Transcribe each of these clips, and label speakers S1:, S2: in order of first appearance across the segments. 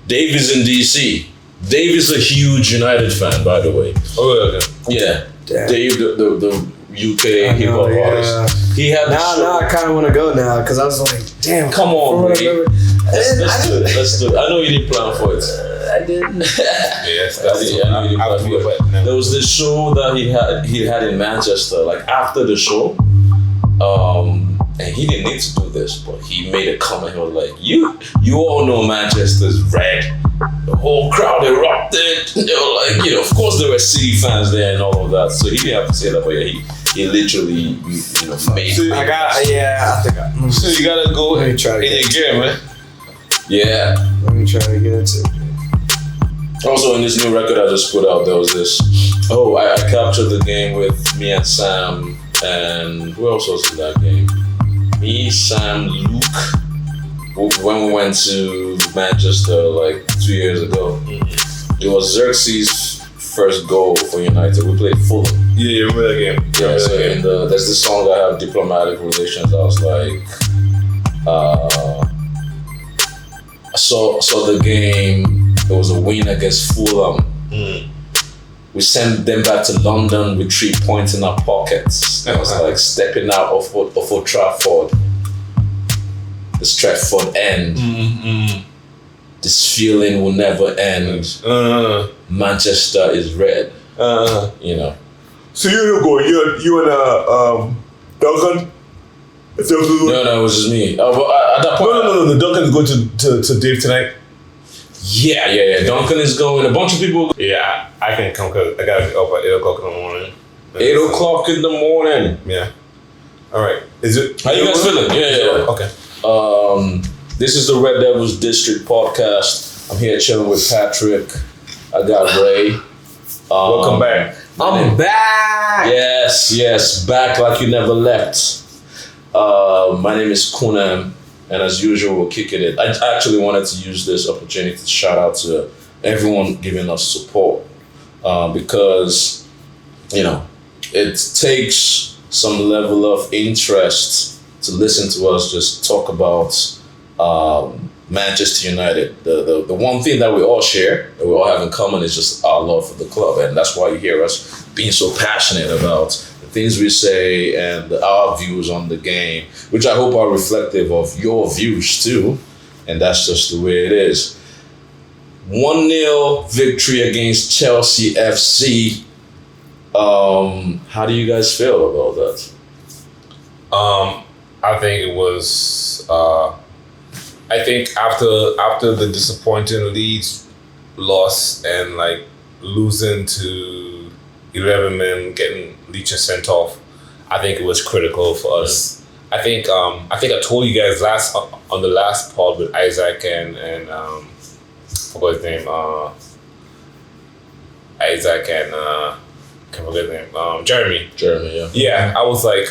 S1: Dave is in DC. Dave is a huge United fan, by the way.
S2: Oh, okay.
S1: Yeah.
S3: Damn.
S1: Dave, the UK hip hop artist. He had
S3: Now I kind of want to go now because I was like, damn.
S1: Come on,
S3: Let's
S1: do it. Let's do it. I know you didn't plan for it.
S3: I didn't.
S2: Yes,
S1: There was this show that he had in Manchester. Like after the show, and he didn't need to do this, but he made a comment. He was like, "You all know Manchester's red." The whole crowd erupted. They were like, of course there were City fans there and all of that. So he didn't have to say that, but yeah, he literally, made.
S2: So
S3: I think
S2: So you gotta go
S3: Let me
S2: in
S3: try to
S2: your gear, man.
S1: Yeah.
S3: Let me try to get into it.
S1: Also, in this new record I just put out, there was this. Oh, I captured the game with me and Sam, and who else was in that game? Me, Sam, Luke. When we went to Manchester like 2 years ago, it was Xerxes' first goal for United. We played Fulham.
S2: Yeah, you remember that game?
S1: Yeah, so there's this song that I have, Diplomatic Relations. I was like, I saw the game. It was a win against Fulham. We sent them back to London with 3 points in our pockets. It was like stepping out of Old Trafford. The Stratford end. This feeling will never end. Manchester is red.
S2: So you go. You and Duncan.
S1: No, it was just me. At that point,
S2: No. Duncan's going to Dave tonight.
S1: Yeah. Duncan is going. A bunch of people.
S2: Yeah, I can come because I gotta be up at 8 o'clock in the morning.
S1: 8 o'clock in the morning.
S2: Yeah. All right. Is it?
S1: How you guys feeling? Yeah.
S2: Okay.
S1: This is the Red Devils District podcast. I'm here chilling with Patrick. I got Ray.
S2: Welcome back.
S3: I'm back.
S1: Yes, back like you never left. My name is Kunam, and as usual, we're kicking it. I actually wanted to use this opportunity to shout out to everyone giving us support, because it takes some level of interest to listen to us just talk about Manchester United. The one thing that we all share, that we all have in common, is just our love for the club, and that's why you hear us being so passionate about the things we say and our views on the game, which I hope are reflective of your views too, and that's just the way it is. 1-0 victory against Chelsea FC. How do you guys feel about that?
S2: I think it was. I think after the disappointing Leeds loss and like losing to 11 men, getting Leach sent off, I think it was critical for us. I think I told you guys on the last pod with Isaac and forgot his name. Isaac and can't forget his name. Jeremy.
S1: Yeah.
S2: Yeah, I was like.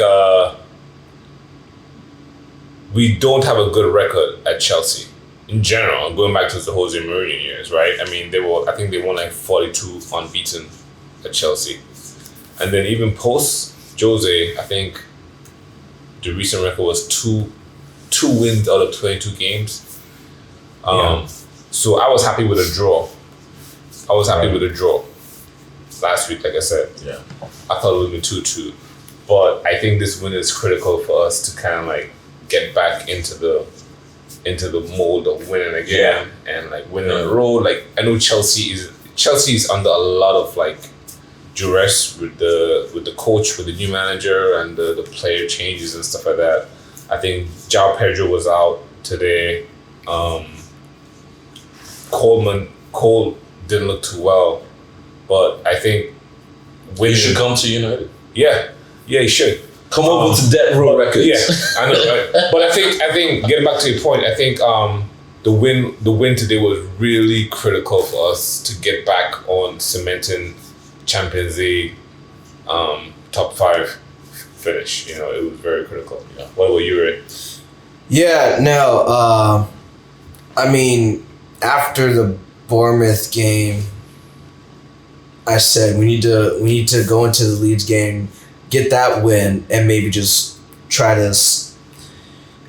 S2: We don't have a good record at Chelsea in general. Going back to the Jose Mourinho years, right? I mean, I think they won like 42 unbeaten at Chelsea, and then even post Jose, I think the recent record was two wins out of 22 games. So I was happy with a draw. Last week, like I said.
S1: Yeah.
S2: I thought it would be 2-2, but I think this win is critical for us to kind of like get back into the mold of winning again and like winning in a row. Like I know Chelsea is under a lot of like duress with the coach, with the new manager and the player changes and stuff like that. I think João Pedro was out today. Cole didn't look too well, but I think
S1: You should come to United.
S2: Yeah, he should.
S1: Come over to Death Row Records.
S2: Yeah, I know, right? But I think getting back to your point, I think the win today was really critical for us to get back on cementing Champions League top 5 finish. It was very critical. Yeah. What about you, Ray?
S3: Yeah, no, I mean, after the Bournemouth game, I said we need to go into the Leeds game, get that win, and maybe just try to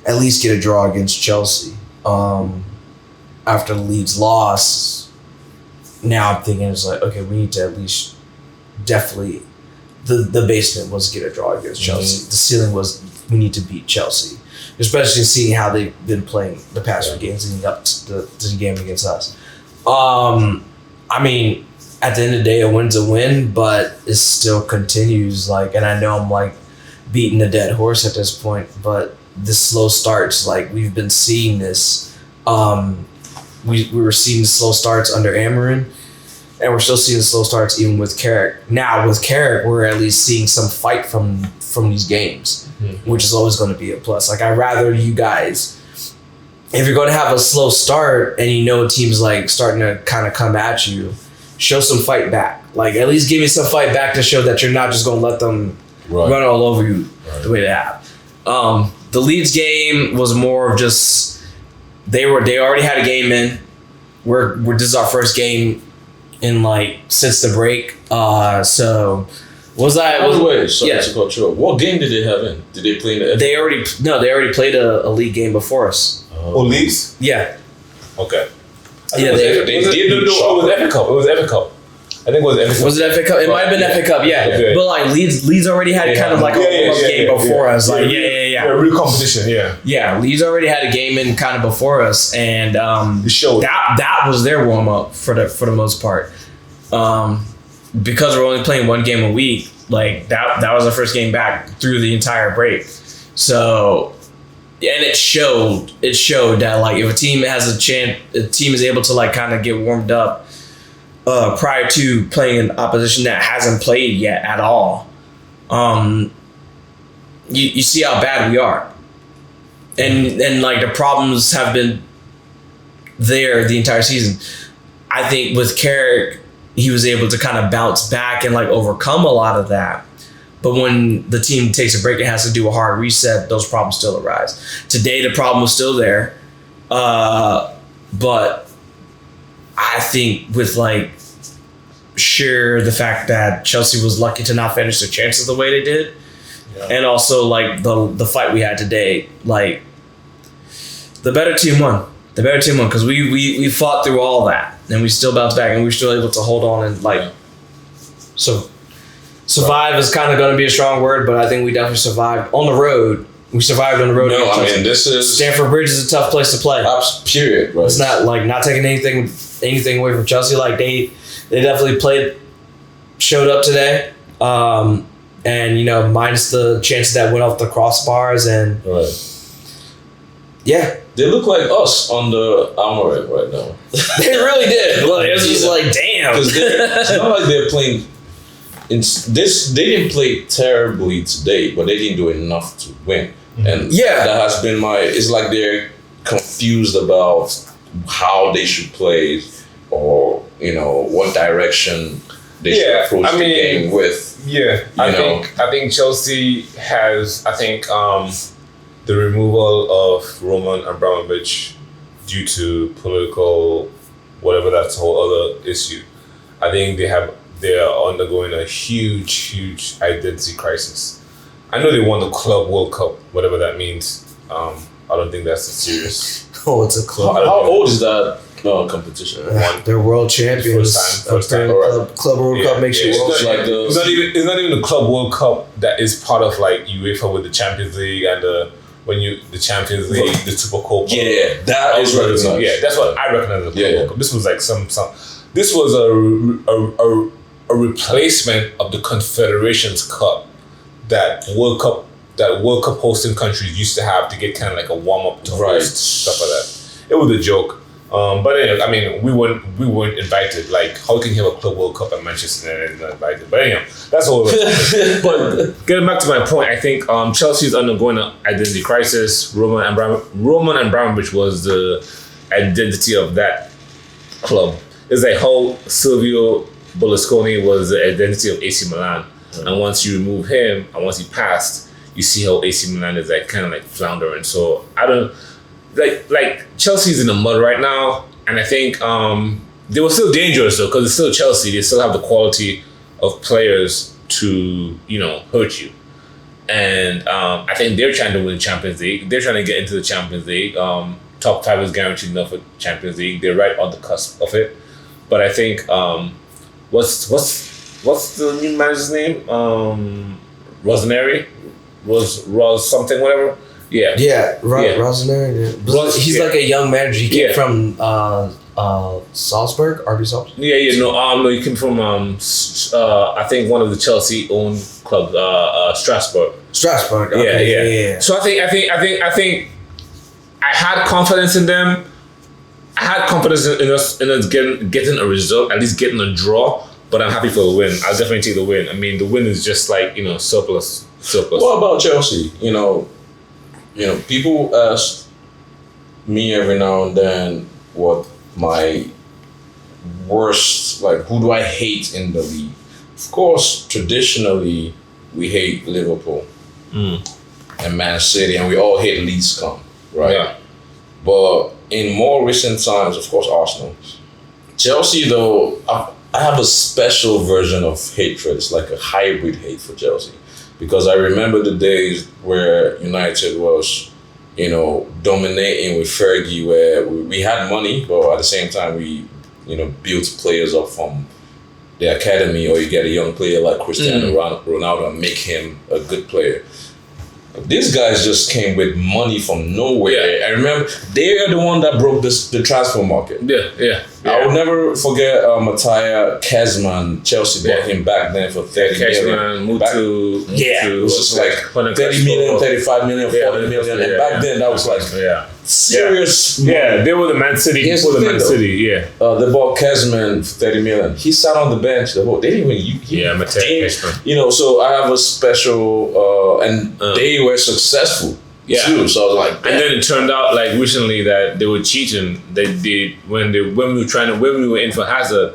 S3: at least get a draw against Chelsea. after Leeds loss, now I'm thinking it's like, okay, we need to at least definitely the basement was get a draw against Chelsea. The ceiling was we need to beat Chelsea, especially seeing how they've been playing the past few games leading up to the game against us. I mean, at the end of the day, a win's a win, but it still continues. Like, and I know I'm like beating a dead horse at this point, but the slow starts, like we've been seeing this. We were seeing the slow starts under Amarin, and we're still seeing the slow starts even with Carrick. Now with Carrick, we're at least seeing some fight from these games, which is always going to be a plus. Like, I'd rather you guys, if you're going to have a slow start and you know teams like starting to kind of come at you, show some fight back. Like, at least give me some fight back to show that you're not just going to let them run all over you the way they have. The Leeds game was more of just they already had a game in. This is our first game in like since the break. So was that?
S1: By the way, sorry to cut you off. What game did they have in? Did they play in the?
S3: They already played a league game before us.
S2: Oh, Leeds?
S3: Yeah.
S2: Okay.
S3: Yeah,
S2: it was FA Cup. It was FA Cup. I think it was FA Cup.
S3: Was it FA Cup? It might have been FA Cup, yeah.
S2: Okay.
S3: But like Leeds already had kind of like a warm-up game before us. Like
S2: Yeah, real competition, yeah.
S3: Yeah, Leeds already had a game in kind of before us, and that was their warm-up for the most part. Because we're only playing one game a week, like that was our first game back through the entire break. So, and it showed that like if a team has a chance, a team is able to like kind of get warmed up prior to playing an opposition that hasn't played yet at all. You see how bad we are, and like the problems have been there the entire season. I think with Carrick, he was able to kind of bounce back and like overcome a lot of that. But when the team takes a break and has to do a hard reset, those problems still arise. Today, the problem was still there. But I think with like the fact that Chelsea was lucky to not finish their chances the way they did. Yeah. And also like the fight we had today, like the better team won. The better team won because we fought through all that and we still bounced back and we were still able to hold on and like so survive is kind of going to be a strong word, but I think we definitely survived on the road. We survived on the road.
S1: No, I mean this is
S3: Stamford Bridge is a tough place to play.
S1: Period. Right.
S3: It's not like not taking anything away from Chelsea. Like they definitely showed up today. And you know, minus the chances that went off the crossbars and yeah,
S1: they look like us on the Amorim right now.
S3: They really did. Look, it was just like damn.
S1: Because it's not like they're playing. They didn't play terribly today, but they didn't do enough to win. And that has been it's like they're confused about how they should play, or you know what direction they should approach the game with.
S2: Yeah, I think Chelsea has. I think the removal of Roman Abramovich due to political, whatever, that's a whole other issue. I think they are undergoing a huge identity crisis. I know they won the Club World Cup, whatever that means. I don't think that's a serious.
S3: Oh, it's a club.
S1: How old is that competition?
S3: They're world champions.
S2: First time.
S3: Club World Cup makes you world
S2: champions. It's not even the Club World Cup that is part of like UEFA with the Champions League and the Champions League, the Super Copa.
S1: Yeah, that is recognized.
S2: Yeah, that's what I recognize as the Club World Cup. This was like this was a replacement of the Confederations Cup that World Cup hosting countries used to have to get kind of like a warm up to host stuff like that. It was a joke. But anyway, I mean, we weren't invited. Like, how can you have a Club World Cup at Manchester and not invited? But anyway, that's all. But getting back to my point, I think Chelsea is undergoing an identity crisis. Roman Abramovich was the identity of that club. It's like how Silvio Berlusconi was the identity of AC Milan. And once you remove him, and once he passed, you see how AC Milan is like kind of like floundering. So I don't like Chelsea's in the mud right now, and I think they were still dangerous though because it's still Chelsea. They still have the quality of players to hurt you, and I think they're trying to win Champions League. They're trying to get into the Champions League. top 5 is guaranteed enough for Champions League. They're right on the cusp of it. But I think what's the new manager's name? Rossoneri? Ros something, whatever. Yeah.
S3: Yeah,
S2: Yeah.
S3: Rossoneri. Yeah.
S2: Ros-
S3: He's
S2: yeah.
S3: like a young manager. He came
S2: Yeah.
S3: from Salzburg, RB Salzburg.
S2: Yeah, no, he came from I think one of the Chelsea owned clubs, Strasbourg.
S3: Strasbourg. Okay, yeah.
S2: So I think I had confidence in them. I had confidence in us getting a result, at least getting a draw. But I'm happy for the win. I'll definitely take the win. I mean, the win is just like surplus.
S1: What about Chelsea? People ask me every now and then what my worst, like, who do I hate in the league? Of course, traditionally, we hate Liverpool and Man City, and we all hate Leeds come, right?
S2: Yeah.
S1: But in more recent times, of course, Arsenal. Chelsea, though, I have a special version of hatred. It's like a hybrid hate for Chelsea. Because I remember the days where United was, dominating with Fergie, where we had money, but at the same time we, built players up from the academy, or you get a young player like Cristiano Ronaldo and make him a good player. These guys just came with money from nowhere.
S2: Yeah.
S1: I remember they are the one that broke the transfer market.
S2: Yeah.
S1: I will never forget Mattia Kezman. Chelsea bought him back then for 30 million.
S2: Mutu.
S1: It was just like 30 million, 35 million, 40 million. And back then that was like serious money.
S2: Yeah, they were the Man City before the Man City, yeah.
S1: They bought Kezman for 30 million. He sat on the bench the whole. They didn't even.
S2: Mattia Kezman.
S1: So I have a special, and they were successful.
S2: Yeah.
S1: Too, so I was like,
S2: and then it turned out like recently that they were cheating. When we were in for Hazard,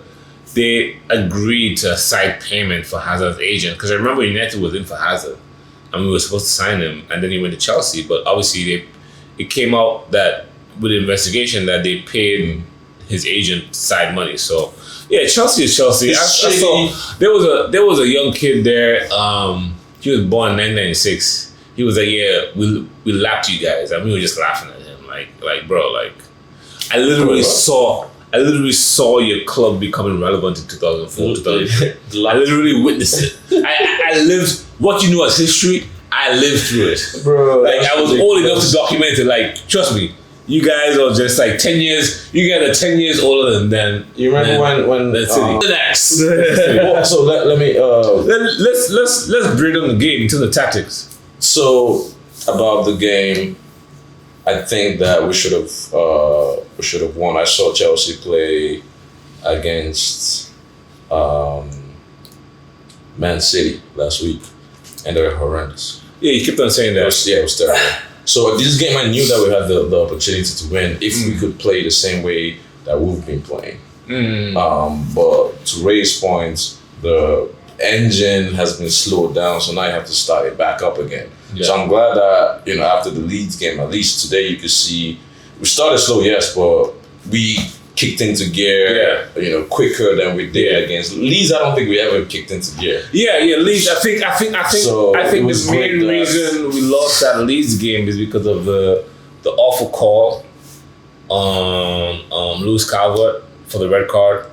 S2: they agreed to a side payment for Hazard's agent. Because I remember United was in for Hazard, and we were supposed to sign him, and then he went to Chelsea. But obviously, it came out that with the investigation that they paid his agent side money. So yeah, Chelsea is Chelsea. I saw there was a young kid there. He was born in 1996. He was like, yeah, we lapped you guys, and we were just laughing at him, like bro, like I literally saw your club becoming relevant in 2004, 2003. I literally witnessed it. I lived what you know as history. I lived through it,
S1: bro.
S2: Like I was old enough to document it. Like trust me, you guys are just like 10 years. You guys are 10 years older than them.
S1: You remember when
S2: the City. The next.
S1: So let me
S2: let's break down the game into the tactics.
S1: So about the game, I think that we should have won. I saw Chelsea play against Man City last week, and they were horrendous.
S2: Yeah, you kept on saying that.
S1: It was terrible. So this game, I knew that we had the opportunity to win if we could play the same way that we've been playing. But to raise points, the engine has been slowed down, so now you have to start it back up again. Yeah. So I'm glad that after the Leeds game, at least today you could see we started slow, yes, but we kicked into gear, quicker than we did against Leeds. I don't think we ever kicked into gear.
S2: Yeah, Leeds. I think the main reason we lost that Leeds game is because of the awful call on Lewis Calvert for the red card.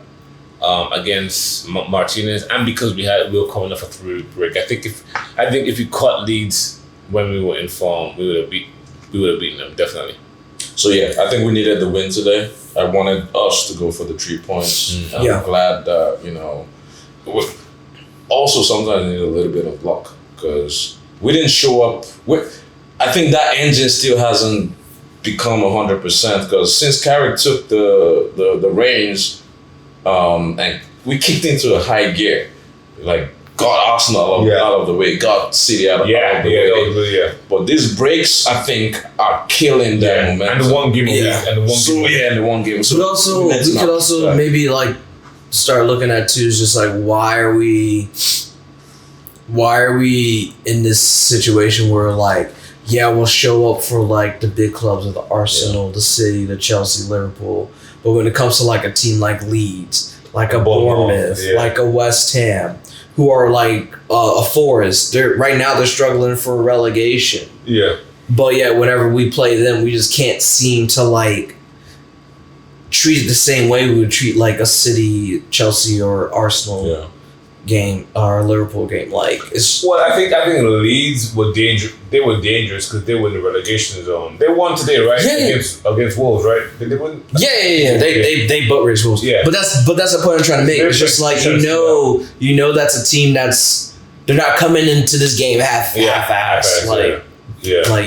S2: Against Martinez, and because we were coming off a 3 break. I think if we caught Leeds when we were in form, we would have beaten them definitely.
S1: So yeah, I think we needed the win today. I wanted us to go for the 3 points. I'm glad that also sometimes you need a little bit of luck because we didn't show up. I think that engine still hasn't become 100% because since Carrick took the reins. And we kicked into a high gear, like got Arsenal out of the way, got City out of the way. But these breaks, I think, are killing their momentum.
S2: And the one game,
S1: and the one game. So
S3: we could also maybe like start looking at too is just like why are we in this situation where like we'll show up for like the big clubs of the Arsenal, the City, the Chelsea, Liverpool. But when it comes to like a team like Leeds, like a Bournemouth, like a West Ham, who are like a Forest, right now they're struggling for relegation.
S2: Yeah.
S3: but yet whenever we play them, we just can't seem to like treat it the same way we would treat like a City, Chelsea, or Arsenal game or Liverpool game. Like it's
S2: Well, I think Leeds were dangerous. They were dangerous because they were in the relegation zone. They won today, right?
S3: Yeah.
S2: Against Wolves, right? Did they win?
S3: Yeah. They butt race Wolves.
S2: Yeah.
S3: But that's the point I'm trying to make. It's just like you know that's a team they're not coming into this game half-assed. Like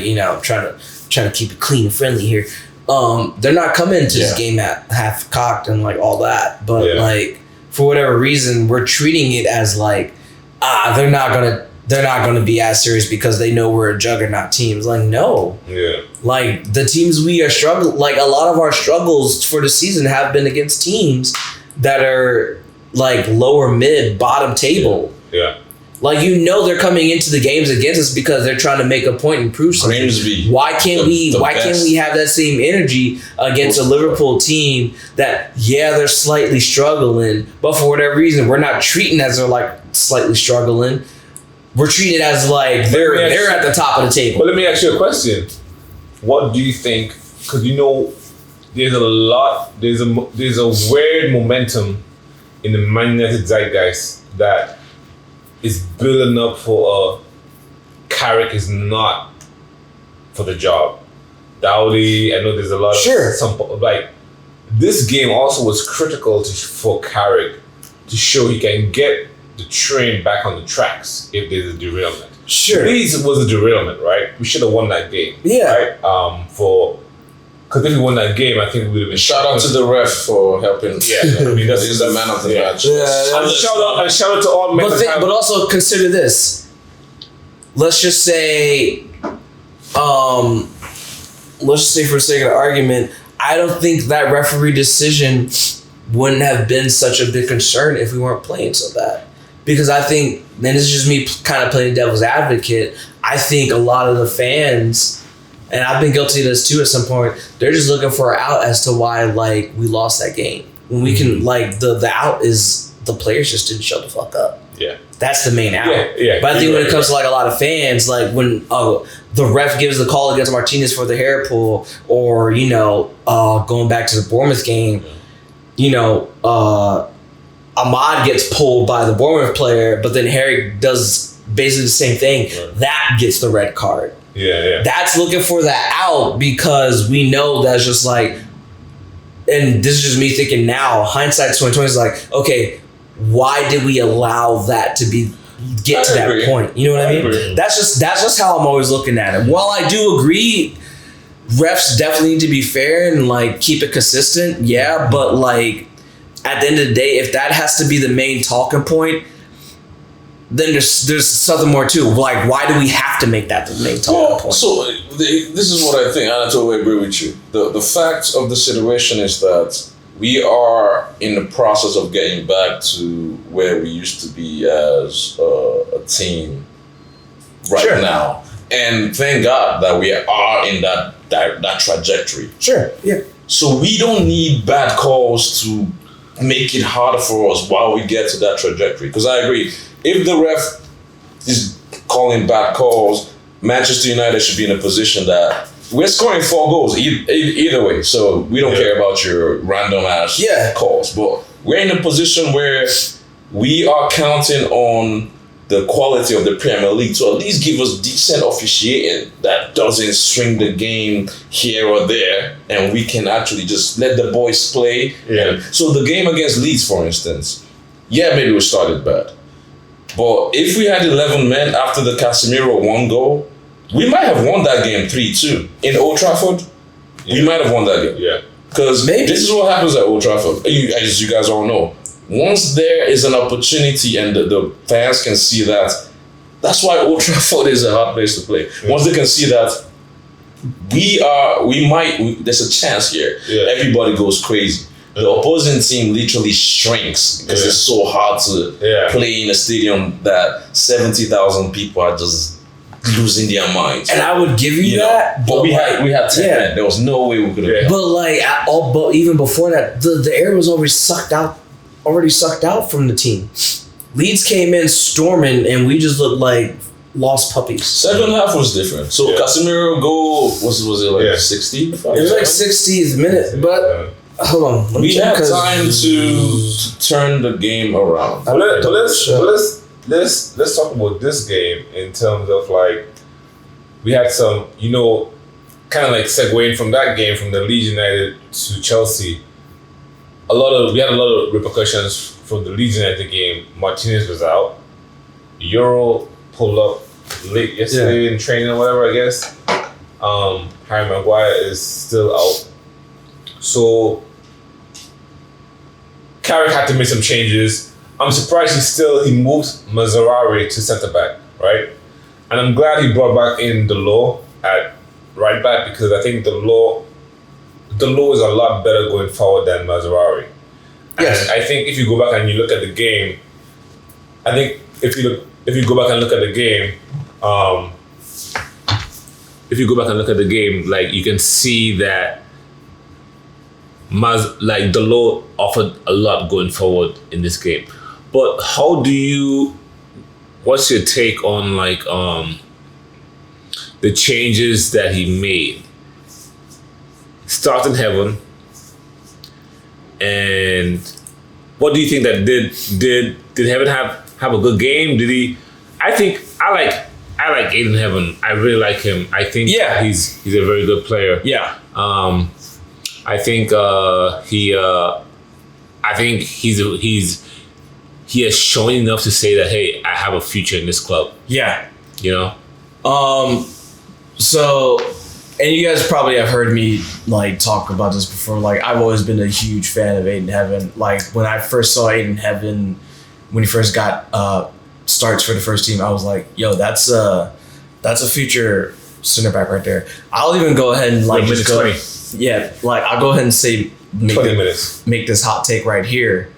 S3: you know, trying to keep it clean and friendly here. They're not coming into this game half cocked and like all that. But like for whatever reason, we're treating it as like they're not gonna be as serious because they know we're a juggernaut team. It's like no.
S2: Yeah.
S3: Like the teams we are struggling, like a lot of our struggles for the season have been against teams that are like lower mid, bottom table.
S2: Yeah.
S3: Like you know they're coming into the games against us because they're trying to make a point and prove something.
S1: Grimsby.
S3: Why can't we have that same energy against a Liverpool team that they're slightly struggling, but for whatever reason we're not treating as they're like slightly struggling. We're treated as like they're at the top of the table.
S2: But let me ask you a question. What do you think? Because you know, there's a weird momentum in the Man United zeitgeist that is building up for Carrick is not for the job. Dowdy, I know there's a lot of some like this game also was critical for Carrick to show he can get the train back on the tracks if there's a derailment.
S3: Sure.
S2: This was a derailment, right? We should have won that game.
S3: Yeah.
S2: Right? Because if we won that game, I think we would have been.
S1: Shout out to the ref for helping.
S2: Yeah, I mean
S1: he's the man of the match.
S2: And shout out to all men.
S3: But also consider this. Let's just say, for the sake of argument, I don't think that referee decision wouldn't have been such a big concern if we weren't playing so bad. Because I think, and this is just me kind of playing devil's advocate, I think a lot of the fans, and I've been guilty of this too at some point, they're just looking for an out as to why like we lost that game. When we can like the out is the players just didn't show the fuck up.
S2: Yeah.
S3: That's the main out.
S2: Yeah.
S3: But I think when it comes to like a lot of fans, like when the ref gives the call against Martinez for the hair pull, or you know, going back to the Bournemouth game, you know, Ahmad gets pulled by the Bournemouth player, but then Harry does basically the same thing. Right. That gets the red card.
S2: Yeah.
S3: That's looking for that out because we know that's just like, and this is just me thinking now, hindsight 2020 is like, okay, why did we allow that to get to that point? You know what I mean?
S2: Agree.
S3: That's just how I'm always looking at it. While I do agree, refs definitely need to be fair and like keep it consistent. Yeah, but like at the end of the day, if that has to be the main talking point, then there's something more too. Like, why do we have to make that the main talking point?
S1: So this is what I think, and I totally agree with you. The fact of the situation is that we are in the process of getting back to where we used to be as a team now. And thank God that we are in that trajectory.
S3: Sure, yeah.
S1: So we don't need bad calls to make it harder for us while we get to that trajectory. Because I agree, if the ref is calling bad calls, Manchester United should be in a position that we're scoring 4 goals either way. So we don't care about your random ass calls. But we're in a position where we are counting on the quality of the Premier League to at least give us decent officiating that doesn't swing the game here or there, and we can actually just let the boys play.
S2: Yeah.
S1: So the game against Leeds, for instance, maybe we started bad. But if we had 11 men after the Casemiro 1 goal, we might have won that game 3-2. In Old Trafford, we might have won that game.
S2: Yeah.
S1: Because this is what happens at Old Trafford, as you guys all know. Once there is an opportunity and the fans can see that's why Old Trafford is a hard place to play. Mm-hmm. Once they can see that there's a chance here. Yeah. Everybody goes crazy. The opposing team literally shrinks because it's so hard to play in a stadium that 70,000 people are just losing their minds.
S3: And I would give you that,
S1: but we had 10 men. There was no way we could have.
S3: But even before that, the air was already sucked out from the team. Leeds came in storming, and we just looked like lost puppies.
S1: Second half was different. So Casemiro goal was it like 60?
S3: It was like 60th minute, but hold on.
S1: We had time to turn the game around.
S2: Let's talk about this game in terms of like we had some, kind of like segueing from that game from the Leeds United to Chelsea. We had a lot of repercussions from the Leeds United game. Martinez was out. Euro pulled up late yesterday in training or whatever, I guess. Harry Maguire is still out. So Carrick had to make some changes. I'm surprised he moved Mazzarri to centre back, right? And I'm glad he brought back in Delors at right back because I think Delors is a lot better going forward than Mazzarri.
S3: Yes.
S2: And I think if you go back and you look at the game, like you can see that Delors offered a lot going forward in this game. But what's your take on the changes that he made? Starting Heaven, and what do you think that did Heaven have a good game? Did he? I think I like Aiden Heaven. I really like him. I think he's a very good player.
S3: Yeah.
S2: I think he has shown enough to say that, hey, I have a future in this club.
S3: Yeah.
S2: So,
S3: and you guys probably have heard me talk about this before. I've always been a huge fan of Aiden Heaven. When I first saw Aiden Heaven, when he first got starts for the first team, I was like, yo, that's a future center back right there. I'll even go ahead and just go.
S2: 20.
S3: Yeah, I'll go ahead and say
S2: 20 minutes.
S3: Make this hot take right here.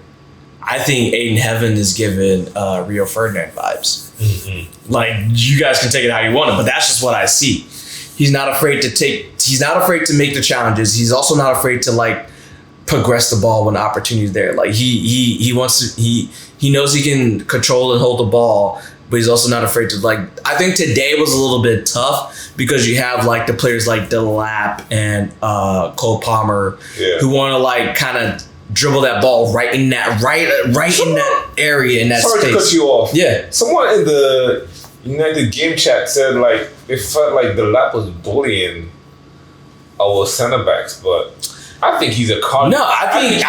S3: I think Aiden Heaven is giving Rio Ferdinand vibes.
S2: Mm-hmm.
S3: You guys can take it how you want it, but that's just what I see. He's not afraid to make the challenges. He's also not afraid to progress the ball when the opportunity is there. He wants to, he knows he can control and hold the ball, but he's also not afraid to I think today was a little bit tough because you have the players like Delap and Cole Palmer who want to kind of dribble that ball right in that in that area in that
S2: space.
S3: Sorry
S2: to cut you off.
S3: Yeah.
S2: Someone in the United game chat said it felt like Delap was bullying our centre backs, but I think he's a cardio.
S3: No, I think
S2: he's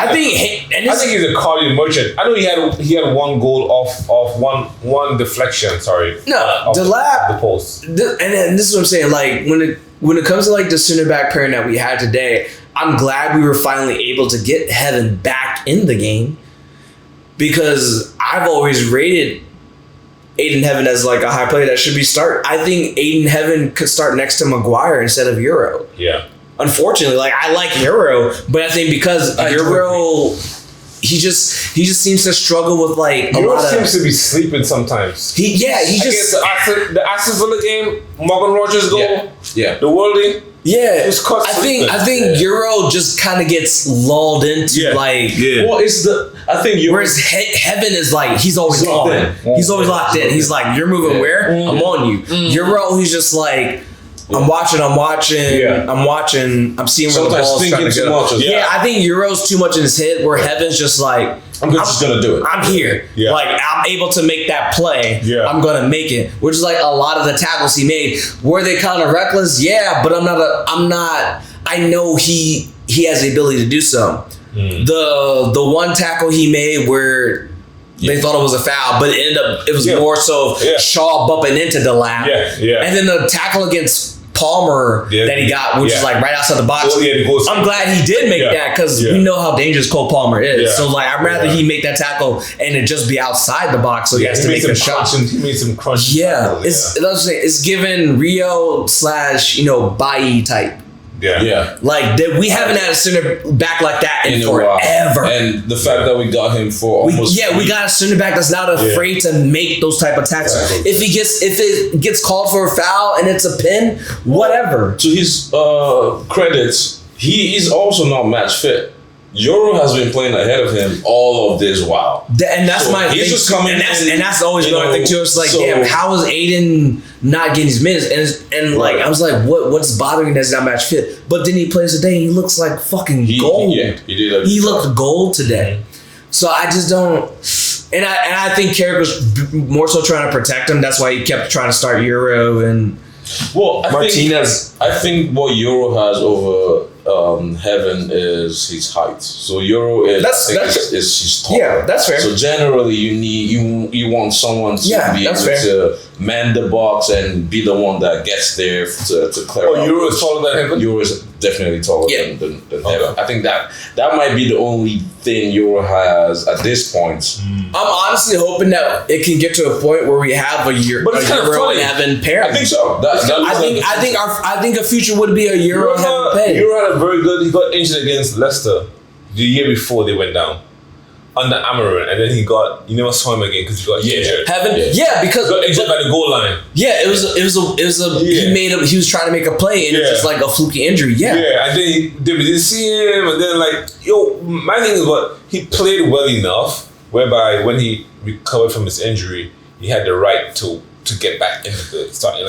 S2: a cardio merchant. I know he had one goal off one deflection. Sorry.
S3: No, Delap
S2: the post.
S3: And this is what I'm saying. When it comes to the center back pairing that we had today, I'm glad we were finally able to get Heaven back in the game because I've always rated Aiden Heaven as a high player that should be start. I think Aiden Heaven could start next to Maguire instead of Euro.
S2: Yeah.
S3: Unfortunately, I like Euro, but I think because Euro, he just seems to struggle with
S2: Euro seems to be sleeping sometimes.
S3: He just
S2: the Aston Villa game, Morgan Rogers goal.
S1: Yeah.
S2: The worldie.
S3: Yeah, I think Euro just kind of gets lulled into
S1: Well, I think Euro.
S3: Whereas Heaven is he's always on. He's always locked in. He's you're moving where? I'm on you. Euro, he's just I'm watching.
S1: Yeah.
S3: I'm seeing where the ball's trying to go. Yeah, I think Euro's too much in his head where Heaven's just
S1: I'm just gonna do it.
S3: I'm here.
S2: Yeah.
S3: I'm able to make that play.
S2: Yeah.
S3: I'm gonna make it. Which is a lot of the tackles he made. Were they kind of reckless? Yeah, but I'm not. I know he has the ability to do so. The one tackle he made where they thought it was a foul, but it was more so Shaw bumping into Delap.
S2: Yeah.
S3: And then the tackle against Palmer that he got, which is right outside the box. I'm glad he did make that because we know how dangerous Cole Palmer is. Yeah. So I'd rather he make that tackle and it just be outside the box so he has to make a shot.
S2: He made some crunch.
S3: Yeah. It's given Rio / Bailly type.
S2: Yeah.
S3: We haven't had a center back like that in forever.
S1: And the fact that we got him for almost
S3: we got a center back that's not afraid to make those type of tackles. If it gets called for a foul and it's a pin, whatever.
S1: To his credits, he is also not match fit. Euro has been playing ahead of him all of this while.
S3: And that's
S1: So
S3: my
S1: he's
S3: thing.
S1: just coming
S3: and
S1: in,
S3: that's always been my thing too. It's like,
S1: so-
S3: damn, how is Aiden not getting his minutes? And like, I was like, what's bothering that's not match fit? But then he plays today and he looks like fucking gold.
S1: He did.
S3: He looked gold today. So I just don't. And I think Carrick was more so trying to protect him. That's why he kept trying to start Euro and Martinez.
S1: I think what Euro has over Heaven is his height. So Euro is he's tall.
S3: Yeah, that's fair.
S1: So generally, you want someone to be able
S3: fair.
S1: to man the box and be the one that gets there to clear.
S2: Oh,
S1: out.
S2: Euro is taller than Heaven?
S1: Euro is definitely taller than Heaven. I think that might be the only thing Euro has at this point.
S3: I'm honestly hoping that it can get to a point where we have a Euro
S2: But it's kind of funny.
S3: and Heaven pairing.
S1: I think so.
S3: I think a future would be a Euro Heaven pair.
S2: Euro had a very good. He got injured against Leicester the year before they went down under Amarin, and then you never saw him again because he got injured.
S3: Heaven,
S1: Yeah.
S3: yeah, because
S2: He got injured by the goal line.
S3: yeah, it was a he was trying to make a play and it was just like a fluky injury. Yeah.
S2: Yeah, and then we didn't see him, and then my thing is what he played well enough, whereby when he recovered from his injury, he had the right to get back into the starting.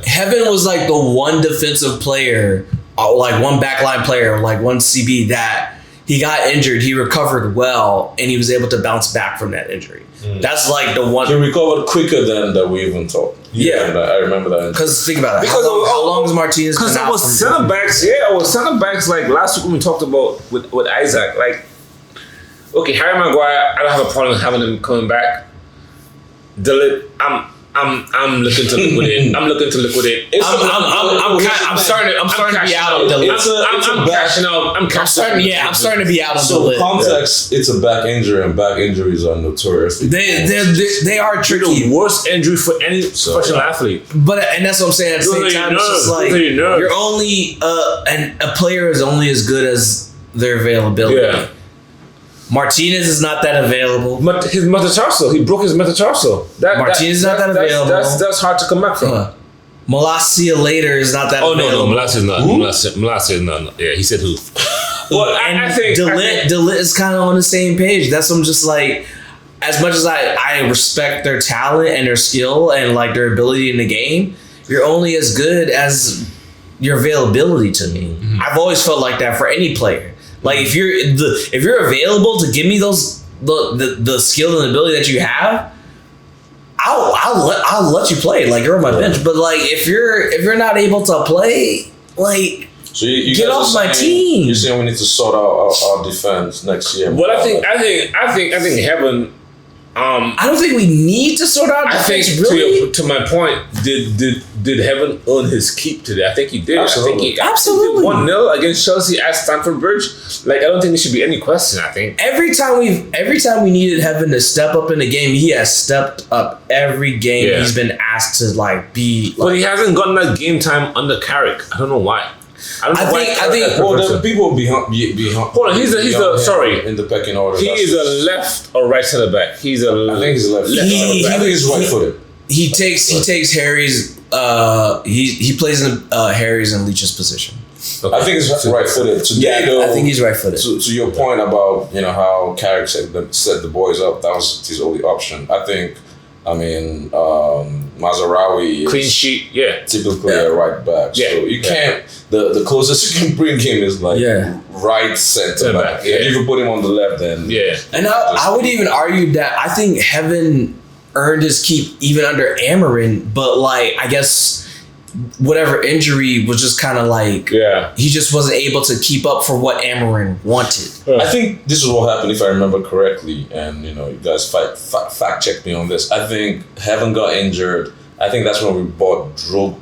S3: Heaven was like the one defensive player, like one backline player, like one CB that he got injured, he recovered well, and he was able to bounce back from that injury. That's like the one.
S1: He recovered quicker than we even thought.
S3: Yeah.
S1: And I remember that.
S3: Because think about it.
S2: Because
S3: How long is Martinez?
S2: Because
S3: been
S2: I
S3: out
S2: was
S3: from-
S2: center backs. Yeah, I was center backs. Like last week when we talked about with Isaac. Like, okay, Harry Maguire, I don't have a problem having him coming back. Delete. I'm looking to liquidate. I'm starting to be out on Delete. I'm cashing out. I'm
S3: starting to be out on
S1: So
S3: Delete.
S1: context, it's a back injury, and back injuries are notorious.
S3: They are tricky.
S2: the worst injury for any professional athlete.
S3: But and that's what I'm saying. At the
S2: Those
S3: same
S2: are your
S3: time, it's just
S2: nerves.
S3: like
S2: Those are your nerves.
S3: you're only and a player is only as good as their availability.
S2: Yeah.
S3: Martinez is not that available.
S2: But his metatarsal, he broke his metatarsal.
S3: Martinez is not that available.
S2: That's hard to come back from.
S3: Malacia later is not that available.
S4: Malacia is not. Malacia is not. Yeah, he said who?
S2: Well,
S3: And
S2: I think
S3: DeLitt is kind of on the same page. That's what I'm just like. As much as I respect their talent and their skill and like their ability in the game, you're only as good as your availability to me.
S2: Mm-hmm.
S3: I've always felt like that for any player. Like if you're available to give me those the skill and ability that you have, I'll let you play. Like you're on my bench. But like if you're not able to play, like
S1: So you
S3: get
S1: guys
S3: off
S1: are
S3: my
S1: saying-
S3: team.
S1: You're saying we need to sort out our defense next year.
S2: Well, I think Heaven.
S3: I don't think we need to sort out
S2: I think
S3: defense, really.
S2: to my point, did Heaven earn his keep today? I think he did.
S1: Absolutely.
S3: Absolutely.
S2: 1-0 against Chelsea at Stamford Bridge. Like I don't think there should be any question. I think.
S3: Every time we needed Heaven to step up in the game, he has stepped up every game.
S2: Yeah.
S3: He's been asked to like be.
S2: But
S3: Like,
S2: he hasn't gotten that game time under Carrick. I don't know why.
S3: I think-
S1: Well, the people behind.
S2: Hold on, he's sorry.
S1: in the pecking order.
S2: He
S1: that's
S2: is
S1: just-
S2: a left or right centre back. He's a.
S1: I think he's left.
S3: He-
S1: I think he's
S3: he-
S1: right-footed.
S3: he takes Harry's. He plays in Harry's and Leach's position.
S1: I think he's right-footed. Today, though,
S3: I think he's right-footed.
S1: To your point about how Carrick set the boys up, that was his only option. I mean, Mazarawi
S2: Clean
S1: is
S2: sheet. Yeah.
S1: typically a right back.
S2: Yeah.
S1: So you can't. The closest you can bring him is like
S3: Yeah.
S1: right center back.
S2: Yeah.
S1: If you put him on the left, then
S2: Yeah.
S3: And I would even argue that I think Heaven earned his keep even under Amarin, but like I guess whatever injury was just kind of like
S2: Yeah.
S3: he just wasn't able to keep up for what Amarin wanted.
S1: I think this is what happened, if I remember correctly, and you guys fact check me on this. I think Heaven got injured. I think that's when we bought Drogo.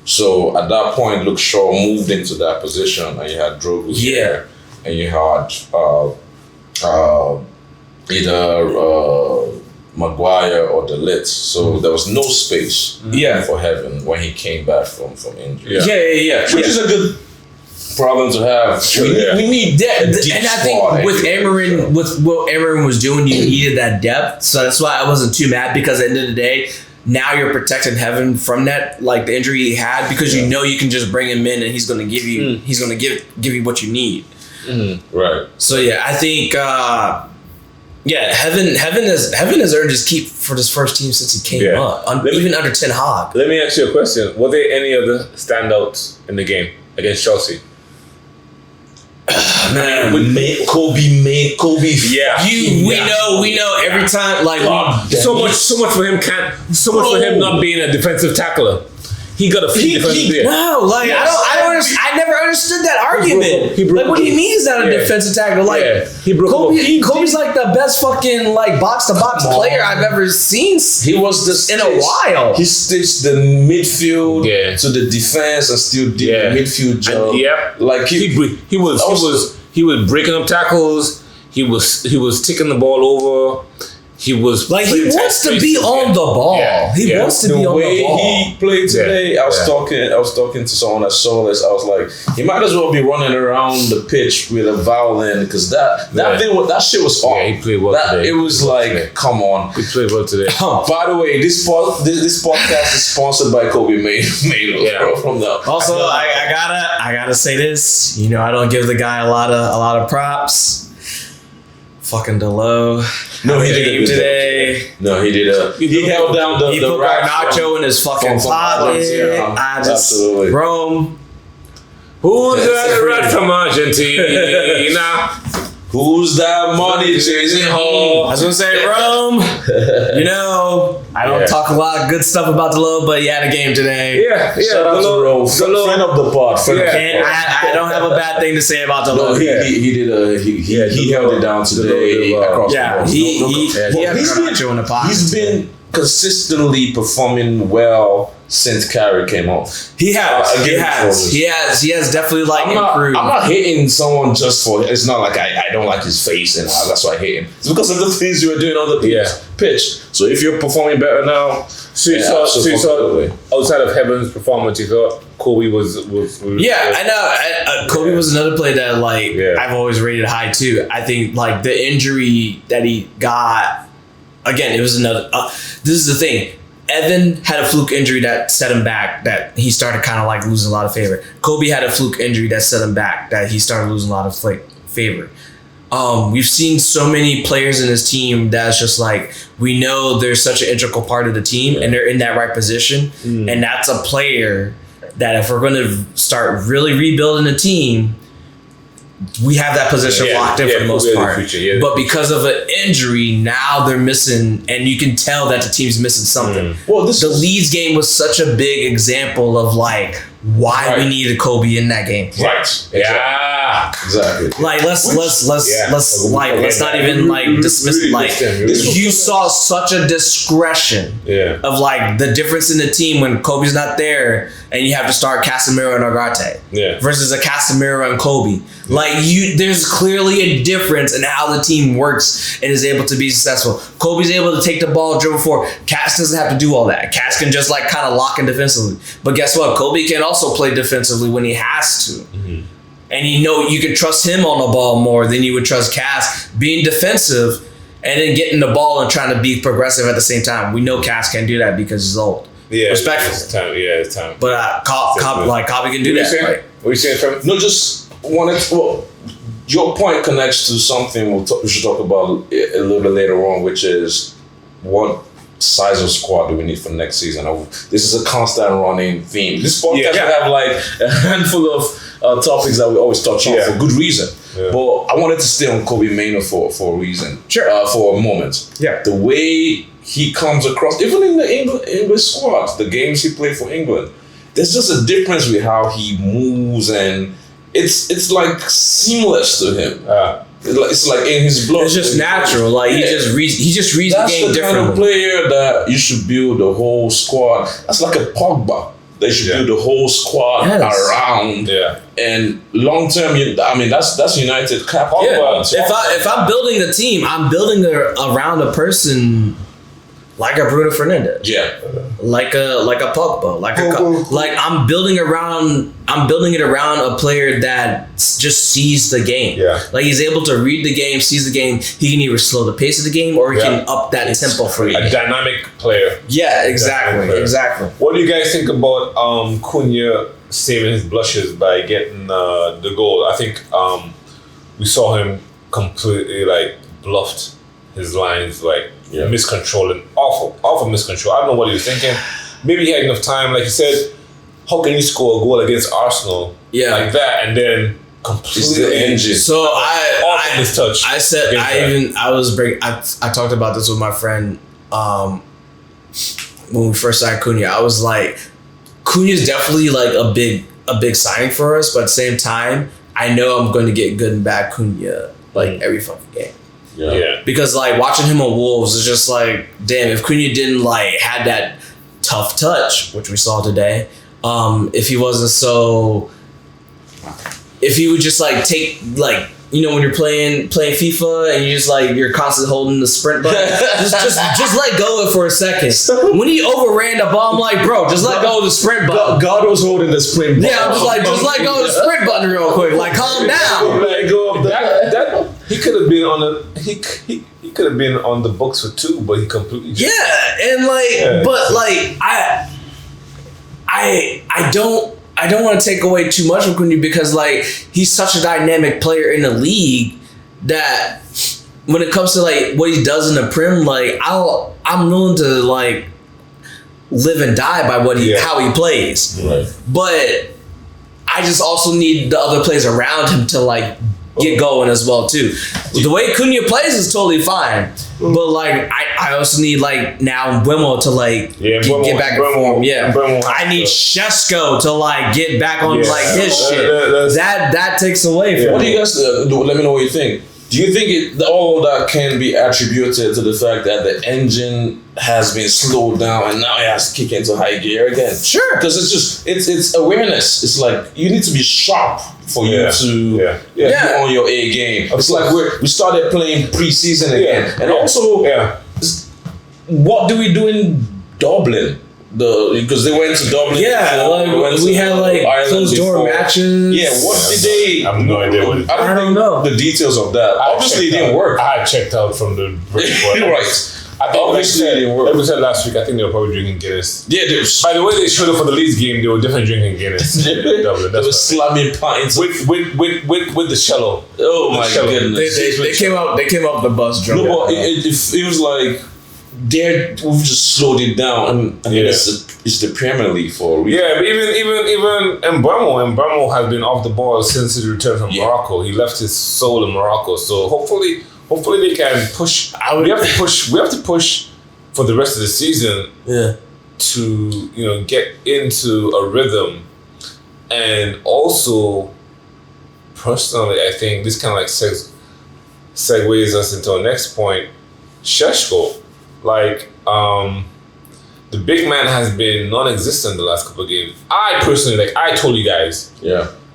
S1: So at that point, Luke Shaw moved into that position, and you had Drogo here, and you had either Maguire or DeLitt. So there was no space for Heaven when he came back from injury.
S2: Yeah.
S1: Which is a good problem to have. We need
S3: Yeah,
S1: a deep
S3: and I
S1: squad
S3: think with
S1: anyway,
S3: Amarin,
S1: so.
S3: with what Amarin was doing, you needed that depth. So that's why I wasn't too mad because at the end of the day, now you're protecting Heaven from that, like the injury he had, because you know you can just bring him in and he's going to give you, he's going to give you what you need.
S2: Right.
S3: So yeah, I think Heaven has earned his keep for this first team since he came up, even under Ten Hag.
S2: Let me ask you a question. Were there any other standouts in the game against Chelsea?
S3: Man,
S1: Kobe.
S2: Yeah.
S3: we know every time
S2: So much for him for him not being a defensive tackler. He got a few defensive players.
S3: No, like I never understood that argument.
S2: He broke
S3: what do you mean he's not a defensive tackler? Like
S2: he broke
S3: Kobe's like the best fucking like box to box player I've ever seen.
S1: He was the
S3: in a while.
S1: He stitched the midfield to the defense and still did the midfield job. Like
S2: he was breaking up tackles. He was taking the ball over. He was
S3: like he wants to be on the ball. He wants to be on the ball.
S1: The way he played today, I was talking to someone that saw this. I was like, he might as well be running around the pitch with a violin because that shit was on.
S2: Yeah, he played well today.
S1: It was like, come on.
S2: He played well today.
S1: By the way, this podcast is sponsored by Kobe Mano. Bro, from the
S3: also, I gotta say this. You know, I don't give the guy a lot of props. Fucking Delo.
S1: No, he did
S3: today.
S1: No, he did he held down the
S3: put Garnacho in his fucking pocket.
S1: Absolutely.
S3: Rome.
S2: Who's that rat from Argentina?
S1: Who's that money chasing home?
S3: I was gonna say Rome. You know, I don't talk a lot of good stuff about Delo, but he had a game today.
S1: Shout out to Rome, friend of the pod.
S3: And I don't have a bad thing to say about Delo.
S1: No, he held it down today across the board.
S3: He had Garnacho in the pocket.
S1: He's been consistently performing well since Kyrie came off.
S3: He has definitely improved.
S1: I'm not hating someone just for it's not like I don't like his face and that's why I hate him. It's because of the things you were doing on the pitch. So if you're performing better now,
S2: so you saw outside of Heaven's performance, you thought Kobe was
S3: I know. Kobe was another player that I've always rated high too. I think like the injury that he got, again, it was another. This is the thing. Evan had a fluke injury that set him back, that he started kind of like losing a lot of favor. Kobe had a fluke injury that set him back, that he started losing a lot of favor. We've seen so many players in his team that's just like, we know they're such an integral part of the team and they're in that right position. And that's a player that if we're going to start really rebuilding the team, we have that position locked in for the most part. But because of an injury, now they're missing, and you can tell that the team's missing something.
S1: Well,
S3: the Leeds game was such a big example of like why we needed Kobe in that game.
S1: Right. Yeah. Exactly.
S3: Like let's not even like dismiss like you saw such a discretion of like the difference in the team when Kobe's not there and you have to start Casemiro and Ugarte versus a Casemiro and Kobe. Like there's clearly a difference in how the team works and is able to be successful. Kobe's able to take the ball, dribble forward. Cass doesn't have to do all that. Cass can just like kind of lock in defensively. But guess what? Kobe can also play defensively when he has to. Mm-hmm. And you can trust him on the ball more than you would trust Cass being defensive and then getting the ball and trying to be progressive at the same time. We know Cass can't do that because he's old.
S2: Yeah,
S3: respectfully.
S2: It's time.
S3: But Kobe can do that. Right?
S2: What are you saying, Trevor?
S1: No, just wanted. Well, your point connects to something we should talk about a little bit later on, which is what size of squad do we need for next season? This is a constant running theme. This podcast will have like a handful of topics that we always touch on for good reason. Yeah. But I wanted to stay on Kobe Mano for a reason.
S3: Sure.
S1: For a moment. Yeah. The way he comes across, even in the English squad, the games he played for England, there's just a difference with how he moves, and it's like seamless to him. It's like in his blood.
S3: It's just natural. Like he just reads the game differently. That's the kind
S1: of player that you should build the whole squad. That's like a Pogba. They should build the whole squad around. Yeah. And long term, that's United cap.
S3: Yeah. If I'm building a team, I'm building around a person like a Bruno Fernandes. Yeah. Like a Pogba. I'm building it around a player that just sees the game. Yeah. Like he's able to read the game, sees the game. He can either slow the pace of the game or he can up that tempo for you.
S2: A dynamic player.
S3: Yeah, exactly.
S2: What do you guys think about Cunha saving his blushes by getting the goal? I think we saw him completely like bluffed his lines, like miscontrolling, awful miscontrol. I don't know what he was thinking. Maybe he had enough time, like you said. How can you score a goal against Arsenal like that and then completely
S1: engine?
S3: So I
S2: mistouch.
S3: I said I talked about this with my friend when we first signed Cunha. I was like, Cunha's definitely like a big signing for us, but at the same time, I know I'm going to get good and bad Cunha like every fucking game.
S2: Yeah.
S3: Because like watching him on Wolves is just like, damn, if Cunha didn't like had that tough touch, which we saw today, if he wasn't so, if he would just like take like, you know, when you're playing FIFA and you just like you're constantly holding the sprint button, just let go of it for a second. When he overran the ball, I'm like, bro, just let go of the sprint button.
S1: God was holding the sprint button.
S3: Yeah, I'm just like, just let go of the sprint button real quick. Like, calm down.
S2: Let go of that. He could have been on the he could have been on the books for 2, but he completely
S3: And like, but like I don't want to take away too much from Cunha because like he's such a dynamic player in the league that when it comes to like what he does in the Prem, like I'm willing to like live and die by how he plays.
S1: Right.
S3: But I just also need the other players around him to like get going as well too. The way Cunha plays is totally fine. But like I also need like now Mbeumo to like get back in form. Yeah. I need Šeško to like get back on like his shit. That takes away from
S1: What do you guys let me know what you think. Do you think all of that can be attributed to the fact that the engine has been slowed down and now it has to kick into high gear again?
S3: Sure.
S1: Because it's awareness. It's like you need to be sharp for you to be on your A game. It's like we started playing preseason again. And also, what do we do in Dublin? Because they went to Dublin.
S3: Yeah, like we had like closed door matches.
S1: Yeah, what did they?
S2: I have no idea what.
S1: I don't know the details of that. Obviously, it didn't work.
S2: I had checked out from the break.
S1: Right.
S2: I think
S1: Obviously, it didn't work.
S2: Like we said last week, I think they were probably drinking Guinness.
S1: Yeah,
S2: by the way they showed up for the Leeds game, they were definitely drinking Guinness. Dublin.
S1: They were slamming pints
S2: with the cello.
S1: Oh my goodness!
S3: They came out the bus drunk.
S1: No, but it was like we've just slowed it down. I mean, it's the Premier League for a reason.
S2: Yeah, but even Mbeumo has been off the ball since his return from Morocco. He left his soul in Morocco. So hopefully they can push. We have to push for the rest of the season.
S3: Yeah.
S2: To get into a rhythm, and also personally, I think this kind of like segues us into our next point. Šeško. Like, the big man has been non-existent the last couple of games. I personally, I told you guys,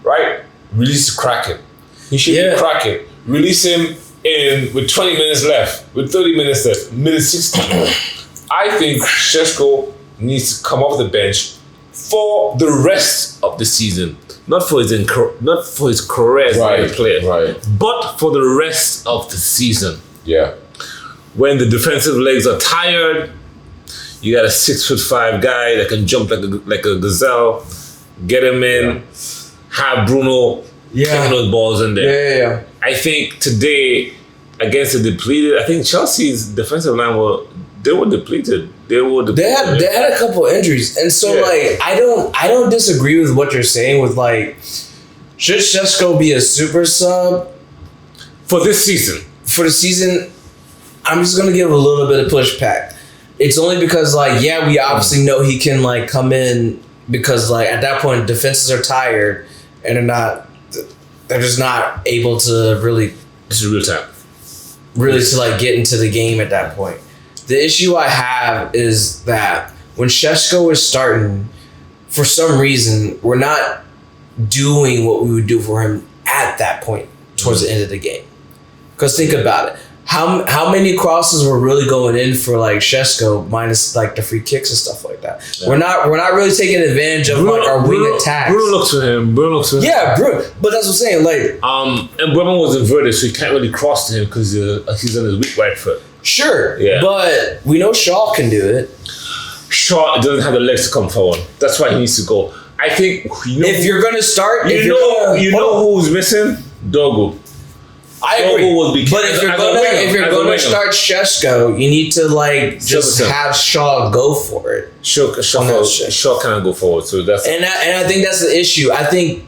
S2: right? Release Kraken. He should be Kraken. Release him with 20 minutes left, with 30 minutes left, minute 60. I think Šeško needs to come off the bench for the rest of the season. Not for his career as a player, but for the rest of the season.
S1: Yeah.
S2: When the defensive legs are tired, you got a 6'5" guy that can jump like a gazelle. Get him in, have Bruno kicking those balls in there.
S3: Yeah.
S2: I think today against the depleted, I think Chelsea's defensive line were depleted. They
S3: had a couple injuries, and so like I don't disagree with what you're saying. With like, should Šeško be a super sub
S2: for this season?
S3: For the season. I'm just gonna give a little bit of pushback. It's only because we obviously know he can like come in because like at that point defenses are tired and they're just not able to really.
S2: This is real time.
S3: Really to like get into the game at that point. The issue I have is that when Šeško is starting, for some reason we're not doing what we would do for him at that point towards the end of the game. Because think about it. How many crosses were really going in for like Šeško minus like the free kicks and stuff like that? Yeah. We're not really taking advantage of like our wing attacks.
S2: Bruno looks for him.
S3: Yeah, Bruno. But that's what I'm saying. Like,
S2: and Bruno was inverted, so he can't really cross to him because he's on his weak right foot.
S3: Sure. Yeah. But we know Shaw can do it.
S2: Shaw doesn't have the legs to come forward. That's why he needs to go. I think
S3: if you're gonna start,
S2: you know who's missing? Dogu.
S3: I agree.
S4: Drogba would be.
S3: But if you're gonna start Šeško, you need to like just have Shaw go for it.
S2: Shaw cannot go forward. So that's
S3: And I think that's the issue. I think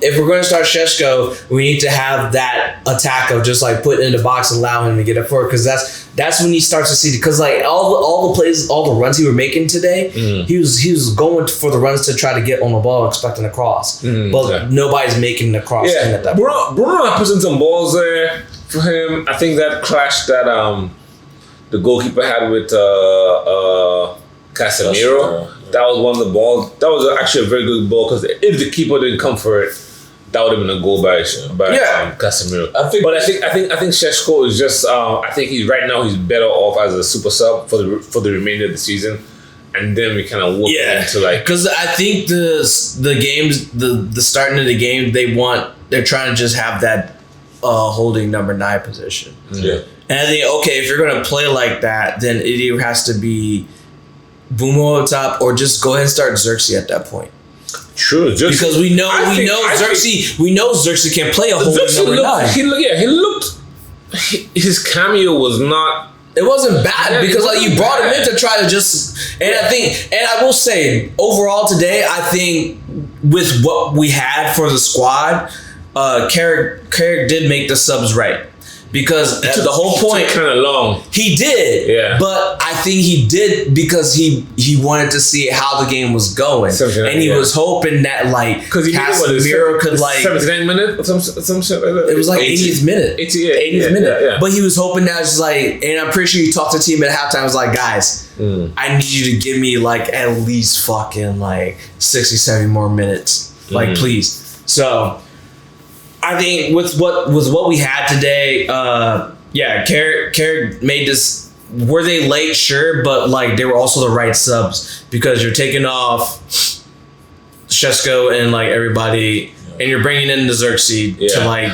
S3: if we're going to start Šeško, we need to have that attack of just like put in the box and allow him to get up forward, because that's when he starts to see, because like all the plays, all the runs he were making today, he was going for the runs to try to get on the ball expecting a cross, but nobody's making the cross.
S2: Yeah,
S3: at that
S2: Bruno put in some balls there for him. I think that clash that the goalkeeper had with Casemiro. That was one of the balls. That was actually a very good ball, because if the keeper didn't come for it, that would have been a goal by Casemiro. I think Šeško is just. I think he's better off as a super sub for the remainder of the season, and then we kind of work into like,
S3: because I think the games, the starting of the game, they're trying to just have that holding number 9 position.
S1: Yeah,
S3: and I think if you're gonna play like that, then it either has to be Bumo up top, or just go ahead and start Xerxes at that point.
S2: True,
S3: because we know Xerxes can play a whole number 9.
S2: He looked. His cameo was not.
S3: It wasn't bad, because like you brought him in to try to just. And I will say overall today, I think with what we had for the squad, Carrick did make the subs right. Because the whole point,
S2: kind of long.
S3: He did, but I think he did because he wanted to see how the game was going, and he was hoping that like Casemiro could like
S2: 79 minutes or some shit like that.
S3: It was like 80th minute, 80th minute.
S2: Yeah.
S3: But he was hoping that it's like, and I'm pretty sure he talked to the team at halftime. Was like, guys, I need you to give me like at least fucking like 60, 70 more minutes, like please. So. I think with what we had today, Carrick made this. Were they late? Sure, but like they were also the right subs, because you're taking off Šeško and like everybody, and you're bringing in the Xerxes to like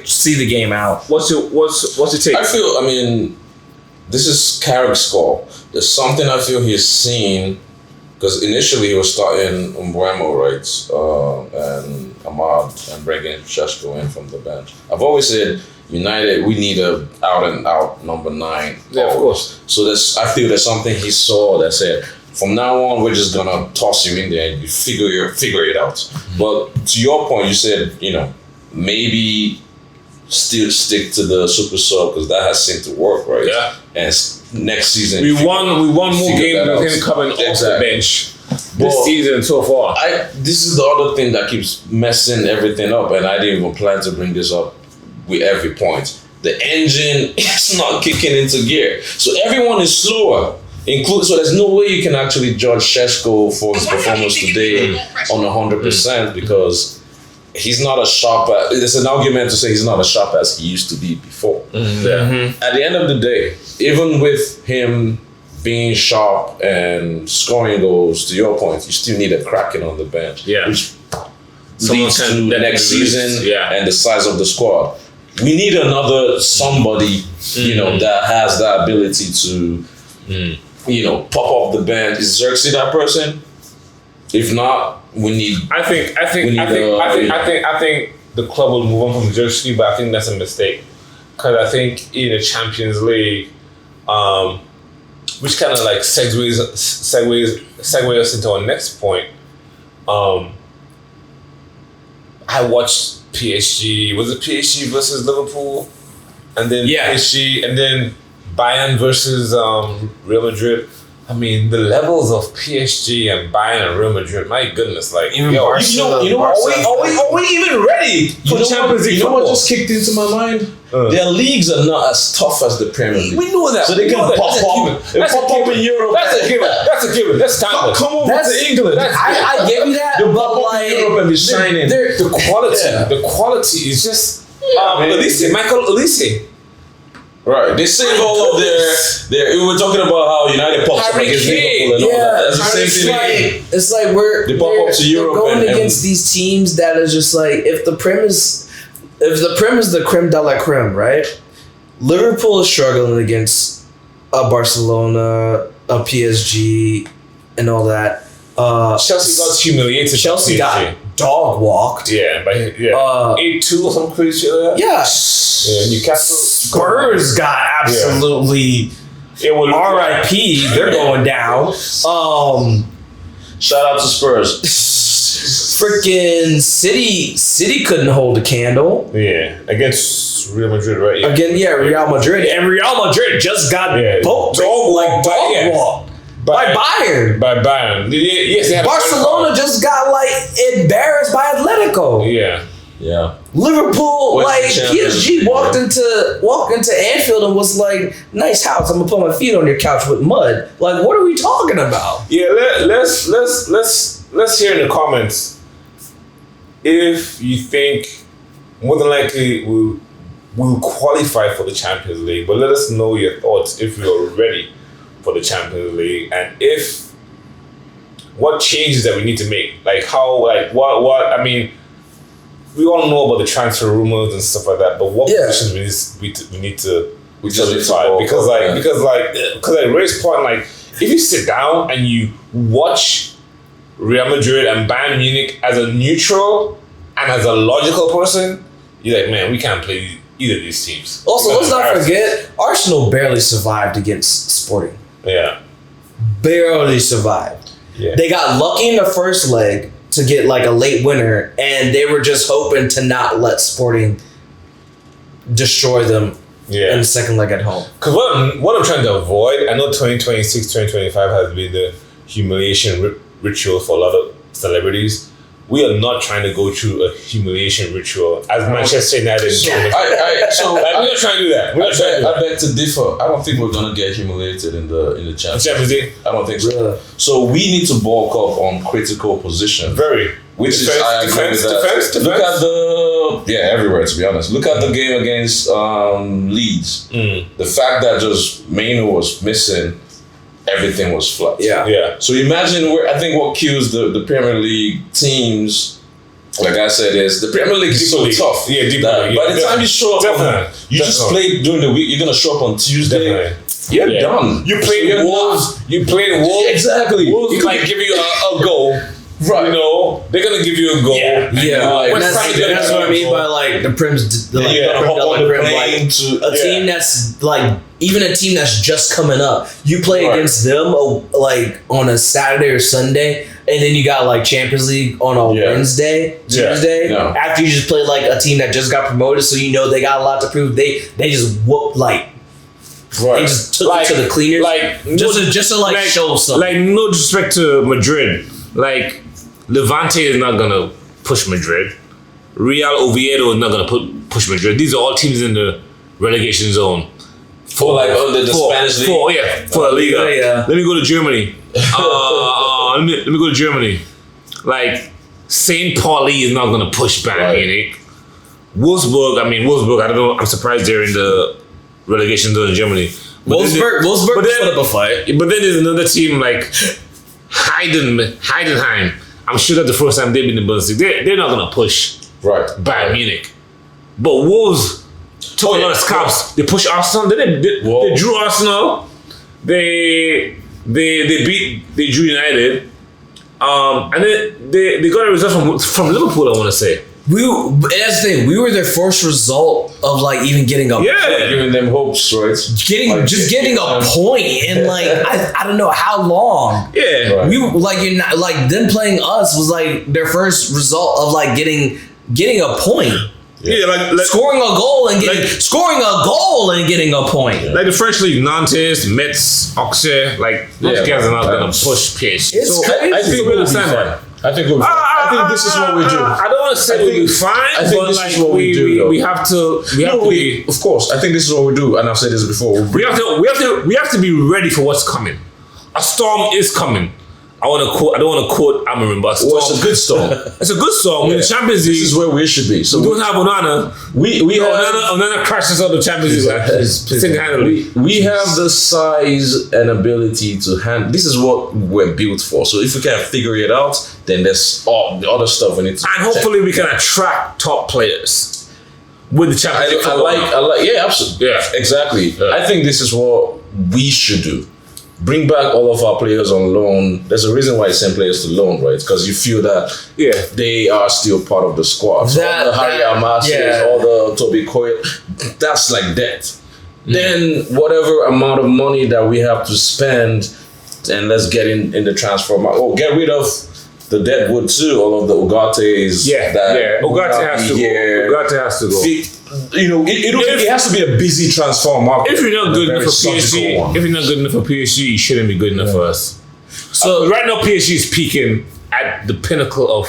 S3: see the game out.
S2: What's your take?
S1: I mean, this is Carrick's call. There's something I feel he's seen. Because initially he was starting Mbeumo, right, and Ahmad, and bringing Šeško in from the bench. I've always said United, we need a out and out number 9.
S2: Yeah, of course.
S1: So I feel there's something he saw that said, from now on we're just gonna toss you in there and you figure it out. But to your point, you said maybe still stick to the super sub, because that has seemed to work, right?
S2: Yeah.
S1: And next season
S2: we won more games with him coming off the bench this season so far.
S1: This is the other thing that keeps messing everything up, and I didn't even plan to bring this up with every point. The engine is not kicking into gear, so everyone is slower. So there's no way you can actually judge Šeško for his performance today on 100%, because he's not as sharp. There's an argument to say he's not as sharp as he used to be before. At the end of the day, even with him being sharp and scoring goals, to your point, you still need a Kraken on the bench.
S2: Yeah.
S1: Which leads to the next season and the size of the squad. We need another somebody, that has that ability to, pop off the bench. Is Xerxes that person? If not, we need.
S2: I think the club will move on from Xerxes, but I think that's a mistake, because I think in the Champions League, which kind of like segues us into our next point. I watched PSG. Was it PSG versus Liverpool, and then PSG, and then Bayern versus Real Madrid. I mean, the levels of PSG and Bayern and Real Madrid, my goodness, like,
S3: even Barcelona,
S2: are we even ready for Champions League?
S1: You know what just kicked into my mind? Their leagues are not as tough as the Premier League.
S2: We know that.
S1: So they can pop up in Europe.
S2: That's a given. That's timeless.
S1: Come over to England.
S3: I give you that.
S1: They'll pop up in Europe and be shining.
S2: The quality is just... Michael Olise.
S1: Right, they save all of their. We were talking about how United popped up against Liverpool and all that. That's the same thing.
S3: It's like
S1: they pop up to Europe
S3: going against these teams that is just like, if the Prem is the creme de la creme, right? Liverpool is struggling against a Barcelona, a PSG, and all that.
S2: Chelsea got humiliated.
S3: Chelsea got dog walked.
S2: Yeah, but 8-2 or some crazy shit like that.
S3: Yeah.
S2: Yeah, Newcastle.
S3: Spurs got absolutely R.I.P. They're going down.
S1: Shout out to Spurs.
S3: Freaking City couldn't hold a candle.
S2: Yeah, against Real Madrid, right? Yeah.
S3: Again, Real Madrid. And Real Madrid just got dog walked by Bayern.
S2: By Bayern. Yes, they had
S3: Barcelona just got embarrassed by Atletico.
S2: Yeah.
S1: Yeah.
S3: Liverpool,
S1: What's the
S3: PSG walked into Anfield and was like, "Nice house. I'm gonna put my feet on your couch with mud." Like, what are we talking about?
S2: Yeah, let's hear in the comments if you think more than likely we'll qualify for the Champions League. But let us know your thoughts if you're ready for the Champions League and what changes that we need to make. What I mean. We all know about the transfer rumors and stuff like that, but what positions we need to solidify? Because Ray's point, if you sit down and you watch Real Madrid and Bayern Munich as a neutral and as a logical person, you're like, man, we can't play either of these teams.
S3: Also, let's not forget, Arsenal barely survived against Sporting.
S2: Yeah.
S3: Barely survived.
S2: Yeah.
S3: They got lucky in the first leg to get a late winner, and they were just hoping to not let Sporting destroy them in the second leg at home.
S2: Because what I'm trying to avoid, I know 2026, 2025 has been the humiliation ritual for a lot of celebrities. We are not trying to go through a humiliation ritual as Manchester United.
S1: We're
S2: not trying to do that.
S1: I beg to differ. I don't think we're gonna get humiliated in the Champions League. I don't think so.
S3: Really?
S1: So we need to bulk up on critical positions. Which
S2: defense,
S1: is I agree with that.
S2: Defense.
S1: Look at everywhere, to be honest. Look at the game against Leeds. The fact that just Maino was missing, everything was flat.
S2: Yeah.
S1: So imagine I think what kills the Premier League teams, like I said, is the Premier League is so tough.
S2: Yeah,
S1: by the time you show up, you just play during the week. You're gonna show up on Tuesday. You're done.
S2: You played Wolves.
S1: Exactly.
S2: Wolves might give you a goal. Right. They're gonna give you a goal.
S3: Yeah. That's what I mean by the Prem's a team that's even a team that's just coming up. You play against them on a Saturday or Sunday, and then you got Champions League on a Wednesday, Tuesday.
S1: Yeah.
S3: After you just play a team that just got promoted, so they got a lot to prove. They just whooped They just took it to the cleaners, just to show something.
S4: No disrespect to Madrid, Levante is not gonna push Madrid. Real Oviedo is not gonna push Madrid. These are all teams in the relegation zone.
S1: Under the Spanish league.
S4: For La Liga. Yeah. Let me go to Germany. Let me go to Germany. St. Pauli is not gonna push Bayern Munich. Wolfsburg. I don't know. I'm surprised they're in the relegation zone in Germany.
S3: Wolfsburg put up a fight.
S4: But then there's another team Heidenheim. I'm sure that the first time they've been in the Bundesliga, they're not gonna push Bayern Munich. But Wolves took a lot of scalps. They pushed Arsenal. They drew Arsenal. They drew United. And then they got a result from Liverpool. I want to say.
S3: That's the thing. We were their first result of even getting a
S1: giving them hopes, right?
S3: Getting a point in I don't know how long.
S4: Yeah,
S3: we you're not them playing us was their first result of getting a point.
S4: Yeah,
S3: scoring a goal and getting a point.
S4: The French league, Nantes, Metz, Auxerre, those guys are not gonna push PSG.
S3: It's crazy.
S1: I think we'll understand that. I think this is what we do.
S4: I don't want to say we'll be fine.
S1: I think this is what we do.
S4: We have to.
S1: Of course, I think this is what we do, and I've said this before.
S4: We have to be ready for what's coming. A storm is coming. I don't want to quote Amarim, but
S1: it's a good storm.
S4: It's a good storm. In the Champions League,
S1: this is where we should be. So
S4: we don't have Onana. Onana crashes out the Champions League single-handedly.
S1: We have the size and ability to handle. This is what we're built for. So if we can figure it out, then there's all the other stuff we need to.
S4: And hopefully we can attract top players with the Champions League.
S1: I like. Yeah, absolutely.
S4: Yeah,
S1: exactly. Yeah. I think this is what we should do. bring back all of our players on loan. There's a reason why you send players to loan, right? Because you feel that they are still part of the squad. So all the Harry Amasis, all the Toby Koye, that's like that. Then whatever amount of money that we have to spend, and let's get in the transfer market. Oh, get rid of the Deadwood too. All of the Ugates.
S4: Ugarte has to go. Ugarte has to go.
S1: It has to be a busy transfer market.
S4: If you're not good enough for PSG, you shouldn't be good enough for us. So right now, PSG is peaking at the pinnacle of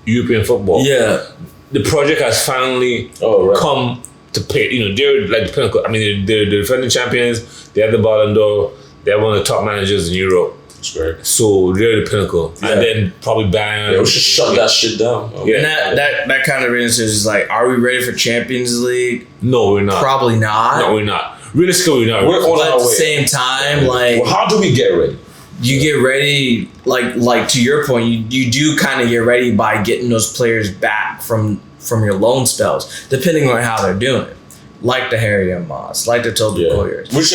S4: European football.
S3: Yeah,
S4: the project has finally come to pay. They're like the pinnacle. I mean, they're the defending champions. They have the Ballon d'Or. They're one of the top managers in Europe.
S1: That's great.
S4: So they're the pinnacle. Yeah. And then probably Bayern.
S1: We should shut that shit down.
S3: And that kind of answers is like, are we ready for Champions League?
S4: No, we're not.
S3: Probably not.
S4: No, we're not. Realistically, we're not.
S3: We're on our way. At the same time, like...
S1: Well, how do we get ready?
S3: You get ready, like to your point, you do kind of get ready by getting those players back from your loan spells, depending on how they're doing it. Like the Harry M. Moss, like the Toby Koyers. Those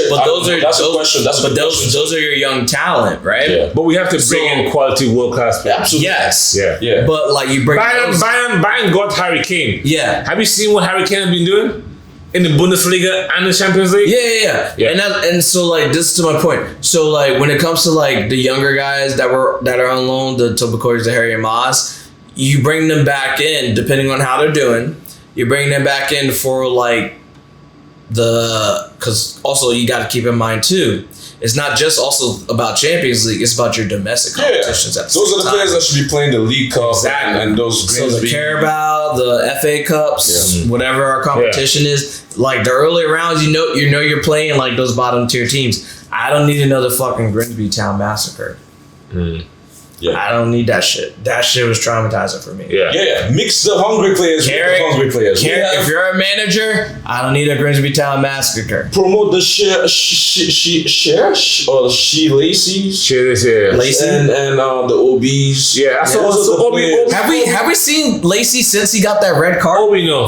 S3: are your young talent, right?
S1: Yeah.
S4: But we have to bring in quality world-class players.
S1: Absolutely.
S3: Yes.
S1: Yeah.
S3: But like you bring
S4: Bayern got Harry Kane.
S3: Yeah.
S4: Have you seen what Harry Kane has been doing in the Bundesliga and the Champions League?
S3: Yeah. And so like this is to my point. So like when it comes to like the younger guys that are on loan, the Toby Koyers, the Harry Moss, you bring them back in depending on how they're doing. You bring them back in for like because also you got to keep in mind too, it's not just also about Champions League, it's about your domestic competitions.
S1: Those are the players that should be playing the League Cup and those
S3: the Carabao, the FA Cups, whatever our competition is. Like the early rounds, you're playing like those bottom tier teams. I don't need another fucking Grimsby Town massacre.
S1: Yeah.
S3: I don't need that shit. That shit was traumatizing for me.
S1: Yeah. Mix the hungry players with the hungry players.
S3: If you're a manager, I don't need a Grimsby Town massacre.
S1: Promote the She Lacey and the OBs.
S4: Yeah.
S3: Have we seen Lacey since he got that red card?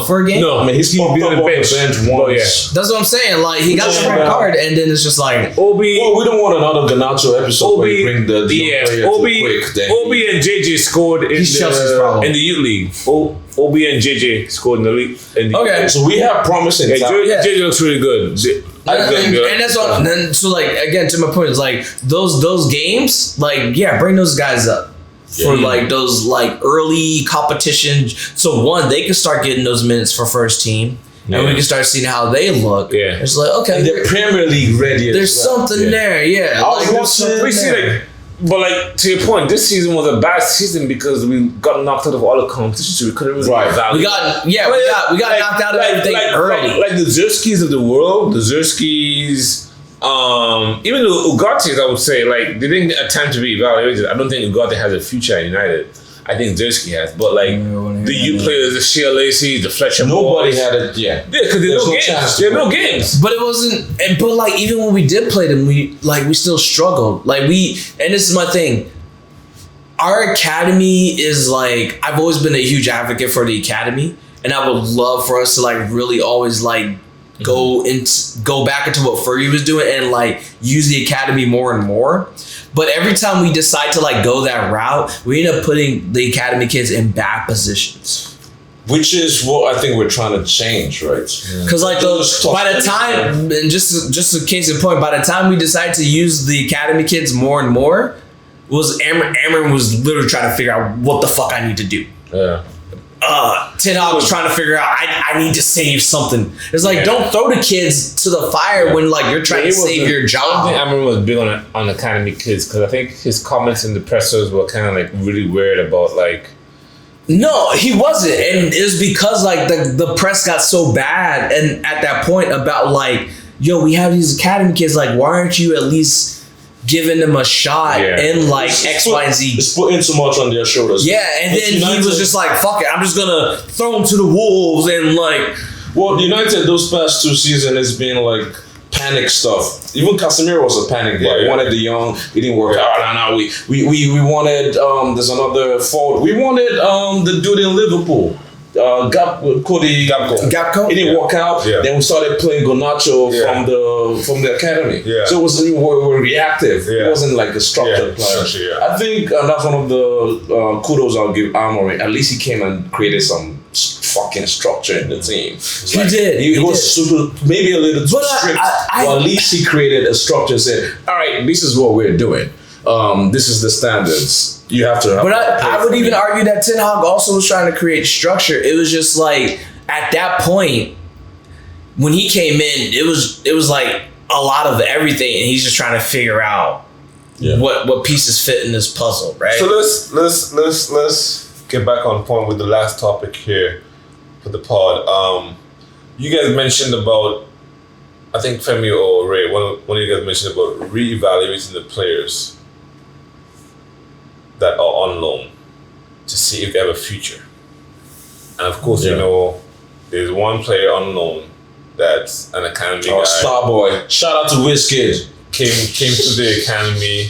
S3: For a game?
S1: No, I mean he's popped up on the bench once.
S3: That's what I'm saying. Like he got the red card, and then it's just like
S4: Obi.
S1: Well, we don't want another Ganacho episode where you bring the
S4: Obi and JJ scored in the youth league. Obi and JJ scored in the league.
S1: Okay, so we have promising talent.
S4: JJ looks really good.
S3: And that's what. Then so like again to my point is like those games like bring those guys up for like those like early competition. So one, they can start getting those minutes for first team. And we can start seeing how they look.
S1: Yeah,
S3: it's like okay,
S1: and they're Premier League ready.
S3: There's something there. Yeah,
S4: but like to your point, this season was a bad season because we got knocked out of all the competitions. So we couldn't really value.
S3: We got knocked out of everything early.
S4: Like the Zerskis of the world, even the Ugates, I would say, like they didn't get a time to be evaluated. I don't think Ugarte has a future at United. I think Zersky has, but like the youth players, the Shea Lacey, the Fletcher
S1: nobody
S4: boys,
S1: had it. Yeah,
S4: because there's no games. There are no games.
S3: But it wasn't. But like even when we did play them, we still struggled. And this is my thing. Our academy is like I've always been a huge advocate for the academy, and I would love for us to like really always like go back into what Fergie was doing and like use the academy more and more. But every time we decide to like go that route, we end up putting the academy kids in bad positions.
S1: Which is what I think we're trying to change, right?
S3: Because like by the time, and just a case in point, by the time we decided to use the academy kids more and more, Amron was literally trying to figure out what the fuck I need to do.
S1: Yeah.
S3: Ten Hag was trying to figure out I need to save something. It's like don't throw the kids to the fire when like you're trying to save your job.
S4: I think Amron was big on academy kids because I think his comments in the pressers were kind of like really weird about like.
S3: No, he wasn't, and it was because like the press got so bad, and at that point about like, yo, we have these academy kids. Like, why aren't you at least giving them a shot in like X, Y, and Z?
S1: It's putting too much on their shoulders.
S3: Yeah, and then he was just like, fuck it, I'm just gonna throw them to the wolves and like.
S1: Well, United those past 2 seasons has been like panic stuff. Even Casemiro was a panic guy. We wanted the young, it didn't work out. No. We wanted there's another forward. We wanted the dude in Liverpool. Cody
S3: Gakpo?
S1: He didn't work out.
S2: Yeah.
S1: Then we started playing Garnacho from the academy.
S2: Yeah.
S1: So we were reactive.
S2: Yeah.
S1: It wasn't like a structured plan.
S2: Yeah.
S1: I think that's one of the kudos I'll give Amorim. At least he came and created some fucking structure in the team.
S3: He did.
S1: He was super, maybe a little too
S3: But
S1: strict,
S3: I-
S1: but at least he created a structure and said, all right, this is what we're doing. This is the standards. You have to.
S3: But I would even argue that Ten Hag also was trying to create structure. It was just like at that point when he came in, it was like a lot of everything, and he's just trying to figure out what pieces fit in this puzzle, right?
S2: So let's get back on point with the last topic here for the pod. You guys mentioned about, I think Femi or Ray, one of you guys mentioned about reevaluating the players that are on loan to see if they have a future. And of course, you know, there's one player on loan that's an academy guy.
S1: Starboy. Shout out to Wizkid.
S2: Came to the academy.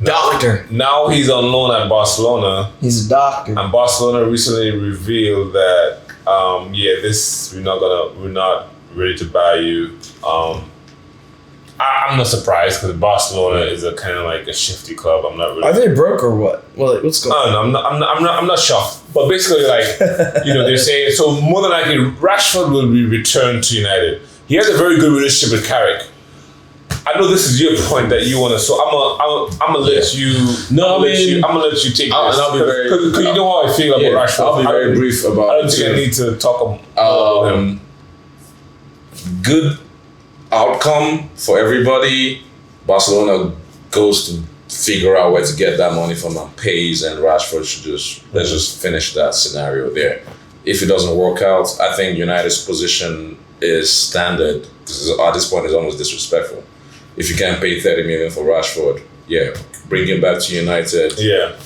S3: Doctor.
S2: Now he's on loan at Barcelona.
S3: He's a doctor.
S2: And Barcelona recently revealed that we're not ready to buy you. I'm not surprised because Barcelona is a kind of like a shifty club. I'm not really.
S3: Are they broke or what? Well, what's going on?
S2: No, I'm not shocked. But basically, like, you know, they're saying so more than likely Rashford will be returned to United. He has a very good relationship with Carrick. I know this is your point that you want to. So I'm gonna let you.
S1: No,
S2: I'm gonna let you take this.
S1: I'll be very.
S2: Because you know how I feel about Rashford.
S1: I'll be very brief about.
S2: I don't think I need to talk about him.
S1: Good outcome for everybody. Barcelona goes to figure out where to get that money from and pays, and Rashford should let's just finish that scenario there. If it doesn't work out, I think United's position is standard. At this point, it's almost disrespectful. If you can't pay 30 million for Rashford, bring him back to United.
S2: Yeah,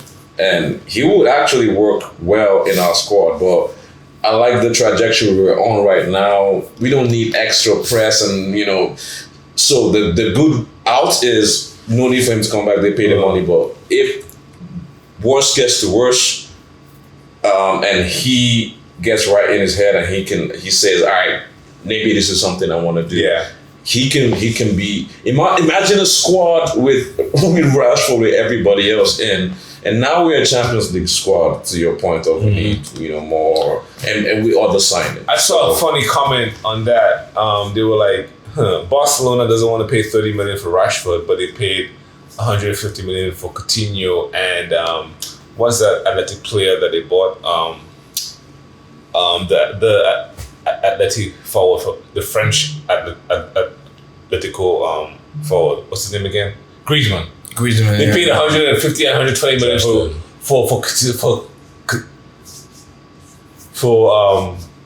S1: and he would actually work well in our squad, but I like the trajectory we're on right now. We don't need extra press, and so the good out is no need for him to come back. They pay the money, but if worst gets to worst, and he gets right in his head and he says, all right, maybe this is something I want to do.
S2: Yeah.
S1: He can be. Imagine a squad with Rashford with everybody else in. And now we're a Champions League squad, to your point of we need, more, and we other signing.
S2: I saw a funny comment on that. They were like, Barcelona doesn't want to pay 30 million for Rashford, but they paid 150 million for Coutinho and what's that Athletic player that they bought? The Athletic forward, for the French Atletico forward. What's his name again? Griezmann. They paid 150 and 120 million for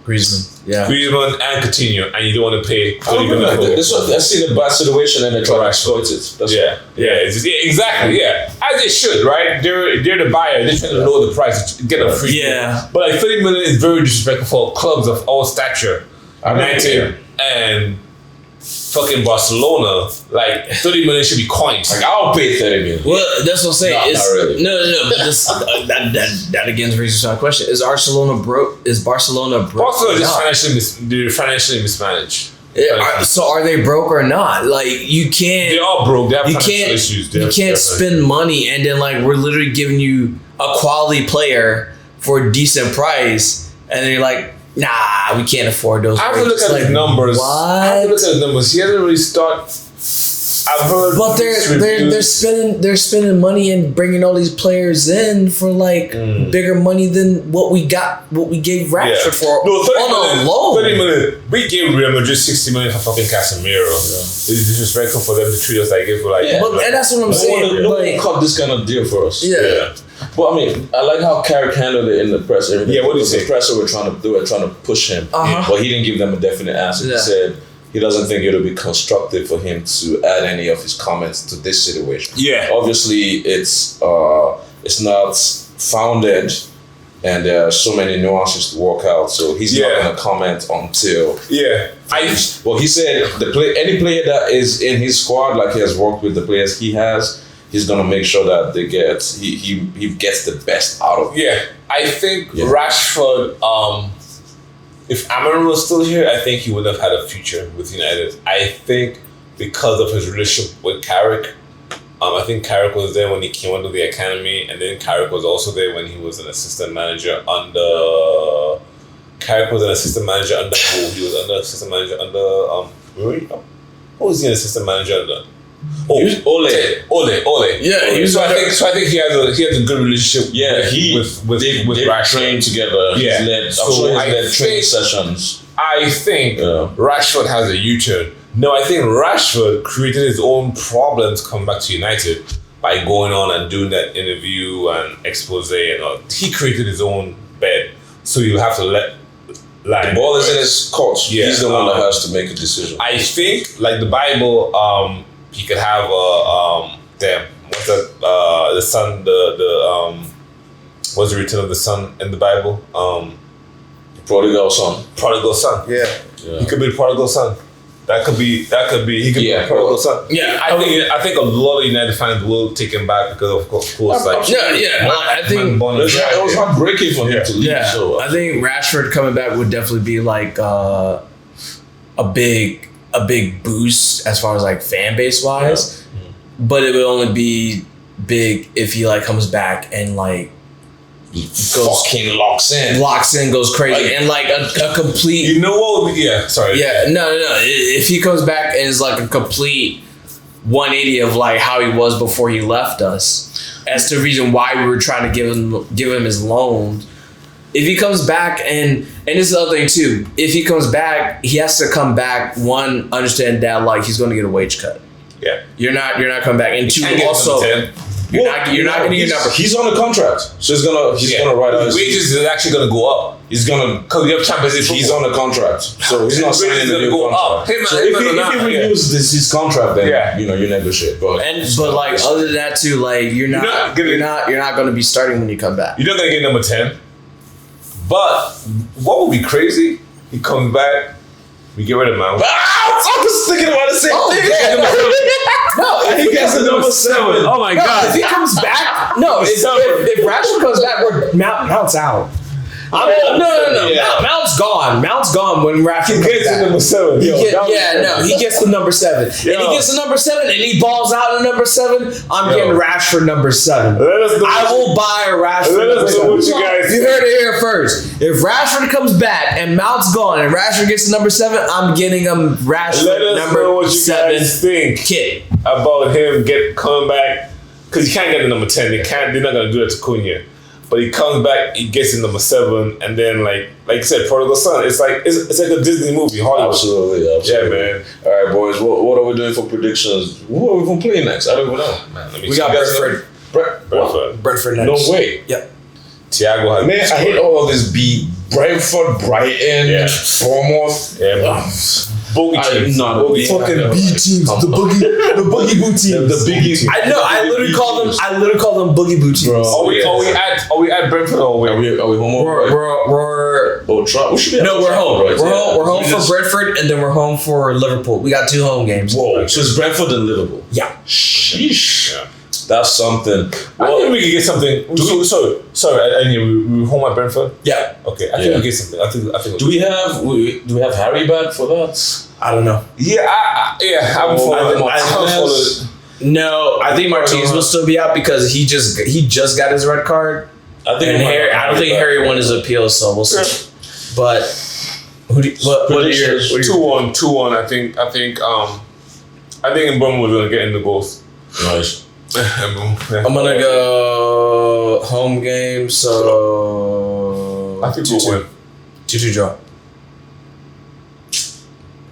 S3: Griezmann. Yeah.
S2: Griezmann and Coutinho, and you don't want to pay 30
S1: I
S2: million for
S1: I see the bad situation and they try to exploit it. That's
S2: exactly. Yeah, as they should, right? They're the buyer. They're trying to lower the price to get a free.
S3: Yeah.
S2: But like 30 million is very disrespectful for clubs of all stature. United and fucking Barcelona, like 30 million should be coins.
S1: Like I'll pay 30 million.
S3: Well, that's what I'm saying.
S1: No, not really.
S3: No. But this, that again raises my question: Is Barcelona broke?
S2: Barcelona is financially mismanaged.
S3: So are they broke or not? Like you can't.
S2: They're all broke. They have financial issues.
S3: You can't spend money and then like we're literally giving you a quality player for a decent price, and then you're like, nah, we can't afford those.
S2: I have to look at the numbers.
S3: What?
S2: I have to look at the numbers. He hasn't really started. I've heard,
S3: but they're spending money and bringing all these players in for like bigger money than what we gave Rashford for.
S2: No, 30
S3: on a loan.
S2: 30 million. We gave Real Madrid 60 million for fucking Casemiro. It's disrespectful for them to treat us like if we're like.
S3: And that's what I'm saying.
S1: No one cut this kind of deal for us.
S3: Yeah.
S1: But I mean, I like how Carrick handled it in the press.
S2: Yeah, what did he say?
S1: The press were trying to push him, but he didn't give them a definite answer. He said he doesn't think it'll be constructive for him to add any of his comments to this situation.
S2: Yeah.
S1: Obviously, it's not founded, and there are so many nuances to work out. So he's not going to comment until.
S2: Yeah.
S1: He said any player that is in his squad, like he has worked with the players he has, he's gonna make sure that he gets the best out of it.
S2: Yeah, I think Rashford. If Amaru was still here, I think he would have had a future with United. I think because of his relationship with Carrick. I think Carrick was there when he came under the academy, and then Carrick was also there when he was an assistant manager under. Carrick was an assistant manager under who? He was under assistant manager under who was he an assistant manager under? Oh, Ole.
S3: Yeah,
S2: so I think he has a good relationship.
S1: Yeah,
S2: with
S1: they've trained together.
S2: Yeah,
S1: I'm sure he's led training sessions.
S2: I think Rashford has a U-turn. No, I think Rashford created his own problems coming back to United by going on and doing that interview and expose and all. He created his own bed, so you have to let.
S1: The ball is in his court.
S2: Yeah,
S1: he's the one that has to make a decision.
S2: I think, like the Bible, he could have what's that? The son, what's the return of the son in the Bible?
S1: Prodigal son.
S2: Prodigal son. Yeah. He could be the prodigal son. That could be. He could be the prodigal son.
S3: Yeah,
S2: I think a lot of United fans will take him back because of course, like
S3: I think
S1: it was heartbreaking for him to leave.
S3: Yeah,
S1: so
S3: I think Rashford coming back would definitely be like a big boost as far as like fan base wise, but it would only be big if he like comes back and like
S1: fucking locks in,
S3: goes crazy, and like a complete.
S2: You know what? Yeah, sorry.
S3: Yeah, no. If he comes back and is like a complete 180 of like how he was before he left us, that's the reason why we were trying to give him his loan. If he comes back and this is the other thing too, if he comes back, he has to come back. One, understand that like he's going to get a wage cut.
S2: Yeah,
S3: you're not coming back, and two, also. You're not getting your number.
S1: He's on a contract, so he's gonna write out.
S2: His wages is actually gonna go up.
S1: He's gonna because you have Champions League. He's on a contract, so he's not signing a new contract. So if he renews his contract, then you negotiate. But
S3: like other than that too, like you're not gonna be starting when you come back.
S2: You're not gonna get number 10. But what would be crazy? He comes back. We get rid of Mount.
S1: I was thinking about the same thing.
S3: No,
S1: he gets the number 7.
S4: Oh my God!
S3: If he comes back, if Rashford comes back, Mount's out. No.
S1: Yeah.
S3: Mount's gone. Mount's gone when Rashford
S2: gets the number 7.
S3: He gets the number 7. And he gets the number 7 and he balls out in number 7. I'm getting Rashford number 7. I will buy a Rashford number 7. You heard it here first. If Rashford comes back and Mount's gone and Rashford gets the number 7, I'm getting him Rashford number 7
S2: think
S3: kit
S2: about him coming back, because you can't get the number 10. They're not gonna do that to Cunha. But he comes back, he gets in number 7, and then like you said, prodigal son. It's like a Disney movie, Hollywood.
S1: Absolutely.
S2: Yeah, man.
S1: All right, boys. What are we doing for predictions? Who are we going to play next? I don't even know.
S2: Man,
S3: we got Brentford next.
S1: No way.
S3: Yep.
S2: Thiago has.
S1: Man, I hate all of this. Brentford, Brighton, Bournemouth.
S2: Yeah, man. Bogey teams.
S1: Fucking B teams. The boogie boot teams.
S2: The biggie.
S3: I know. I literally call them boogie boot teams.
S2: Are we at Brentford or
S1: are we home?
S3: We're
S1: Old Trafford. We should be.
S3: No, we're home.
S1: Right?
S3: We're home for Brentford, and then we're home for Liverpool. We got 2 home games.
S1: Whoa! So it's Brentford and Liverpool.
S3: Yeah.
S1: Sheesh. Yeah. That's something.
S2: I think we could get something. Sorry. We home at Brentford.
S3: Yeah.
S2: Okay. I think we get something. I think.
S1: Do we have Harry back for that?
S3: I don't know.
S2: Yeah. I haven't followed.
S3: No, I think Martinez will still be out because he just got his red card. I don't think Harry won his appeal, so we'll see. But what are your
S2: 2-1? I think in Bournemouth we're gonna get in the goals.
S1: Nice.
S3: I'm gonna go home game, so
S2: I think we'll win.
S3: 2-2 draw.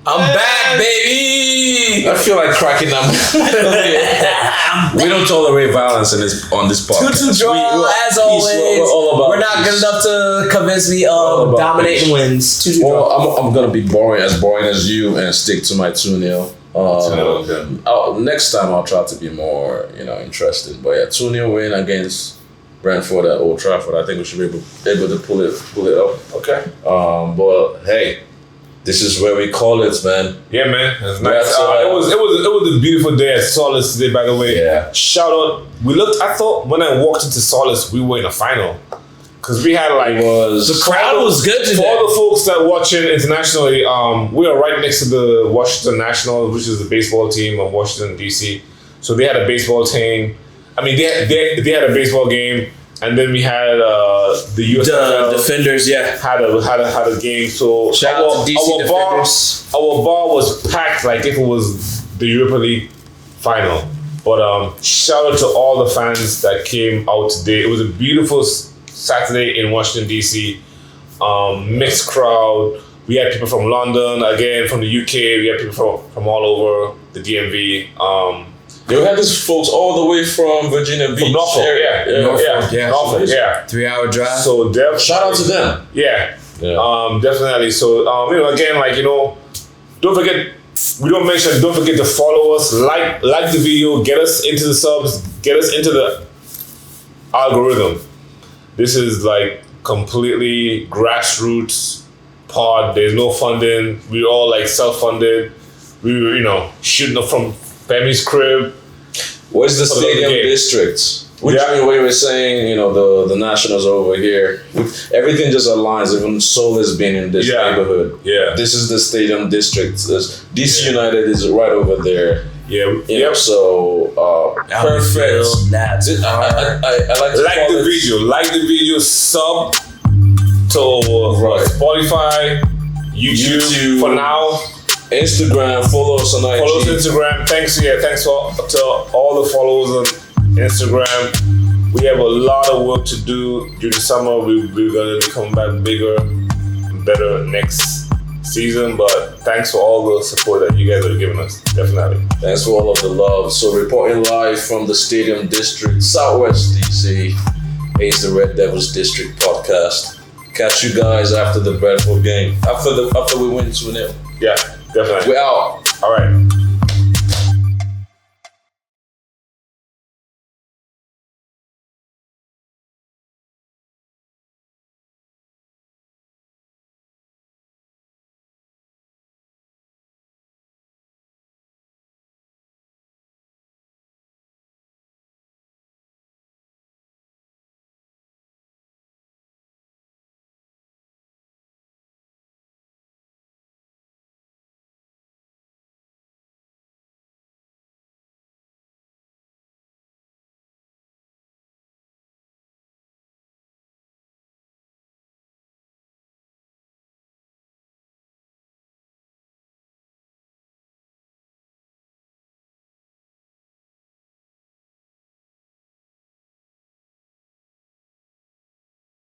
S3: I'm back, baby.
S1: I feel like cracking them. We don't tolerate violence on this podcast.
S3: 2-2 draw, as always. We're not good enough to convince me of dominating wins. 2-2 draw.
S1: I'm gonna be boring as you and stick to my 2-0. Next time I'll try to be more, interested. But yeah, 2-0 win against Brentford at Old Trafford. I think we should be able to pull it up.
S2: Okay.
S1: But hey, This is where we call it, man.
S2: Yeah, man. It was nice.
S1: Yeah,
S2: It was a beautiful day at Solace today, by the way.
S1: Yeah.
S2: Shout out. I thought when I walked into Solace, we were in a final. Because we had
S1: the
S3: crowd was good today.
S2: For all the folks that watching internationally, we are right next to the Washington Nationals, which is the baseball team of Washington D.C. So they had a baseball team. I mean, they had a baseball game, and then we had the USFL
S3: Defenders. Yeah,
S2: had a game. So
S3: shout out to DC Defenders.
S2: Our bar was packed like if it was the Europa League final. But shout out to all the fans that came out today. It was a beautiful Saturday in Washington D.C. Mixed crowd. We had people from London, again from the UK. We had people from all over the DMV.
S1: They had these folks all the way from Virginia Beach.
S2: From Norfolk, Norfolk, yeah.
S3: 3-hour drive.
S2: So
S1: shout out to them.
S2: Yeah. Definitely. So again, don't forget. We don't mention. Don't forget to follow us, like the video, get us into the subs, get us into the algorithm. This is like completely grassroots pod. There's no funding. We're all like self-funded. We were, shooting up from Femi's crib.
S1: Where's the stadium district? Which we were saying, the Nationals over here. Everything just aligns. Even Seoul has been in this neighborhood.
S2: Yeah.
S1: This is the stadium district. DC United is right over there.
S2: Yeah.
S1: So perfect. I like
S2: the video. Like the video. Sub to Spotify, YouTube for now.
S1: Instagram. Follow us on IG.
S2: Follow us on Instagram. Thanks to all the followers on Instagram. We have a lot of work to do during the summer. We're gonna be coming back bigger and better next season, but thanks for all the support that you guys are giving us. Definitely.
S1: Thanks for all of the love. So reporting live from the Stadium District, Southwest DC, Ace the Red Devils District podcast. Catch you guys after the Bradford game. After we win 2-0.
S2: Yeah, definitely.
S1: We're out.
S2: All right.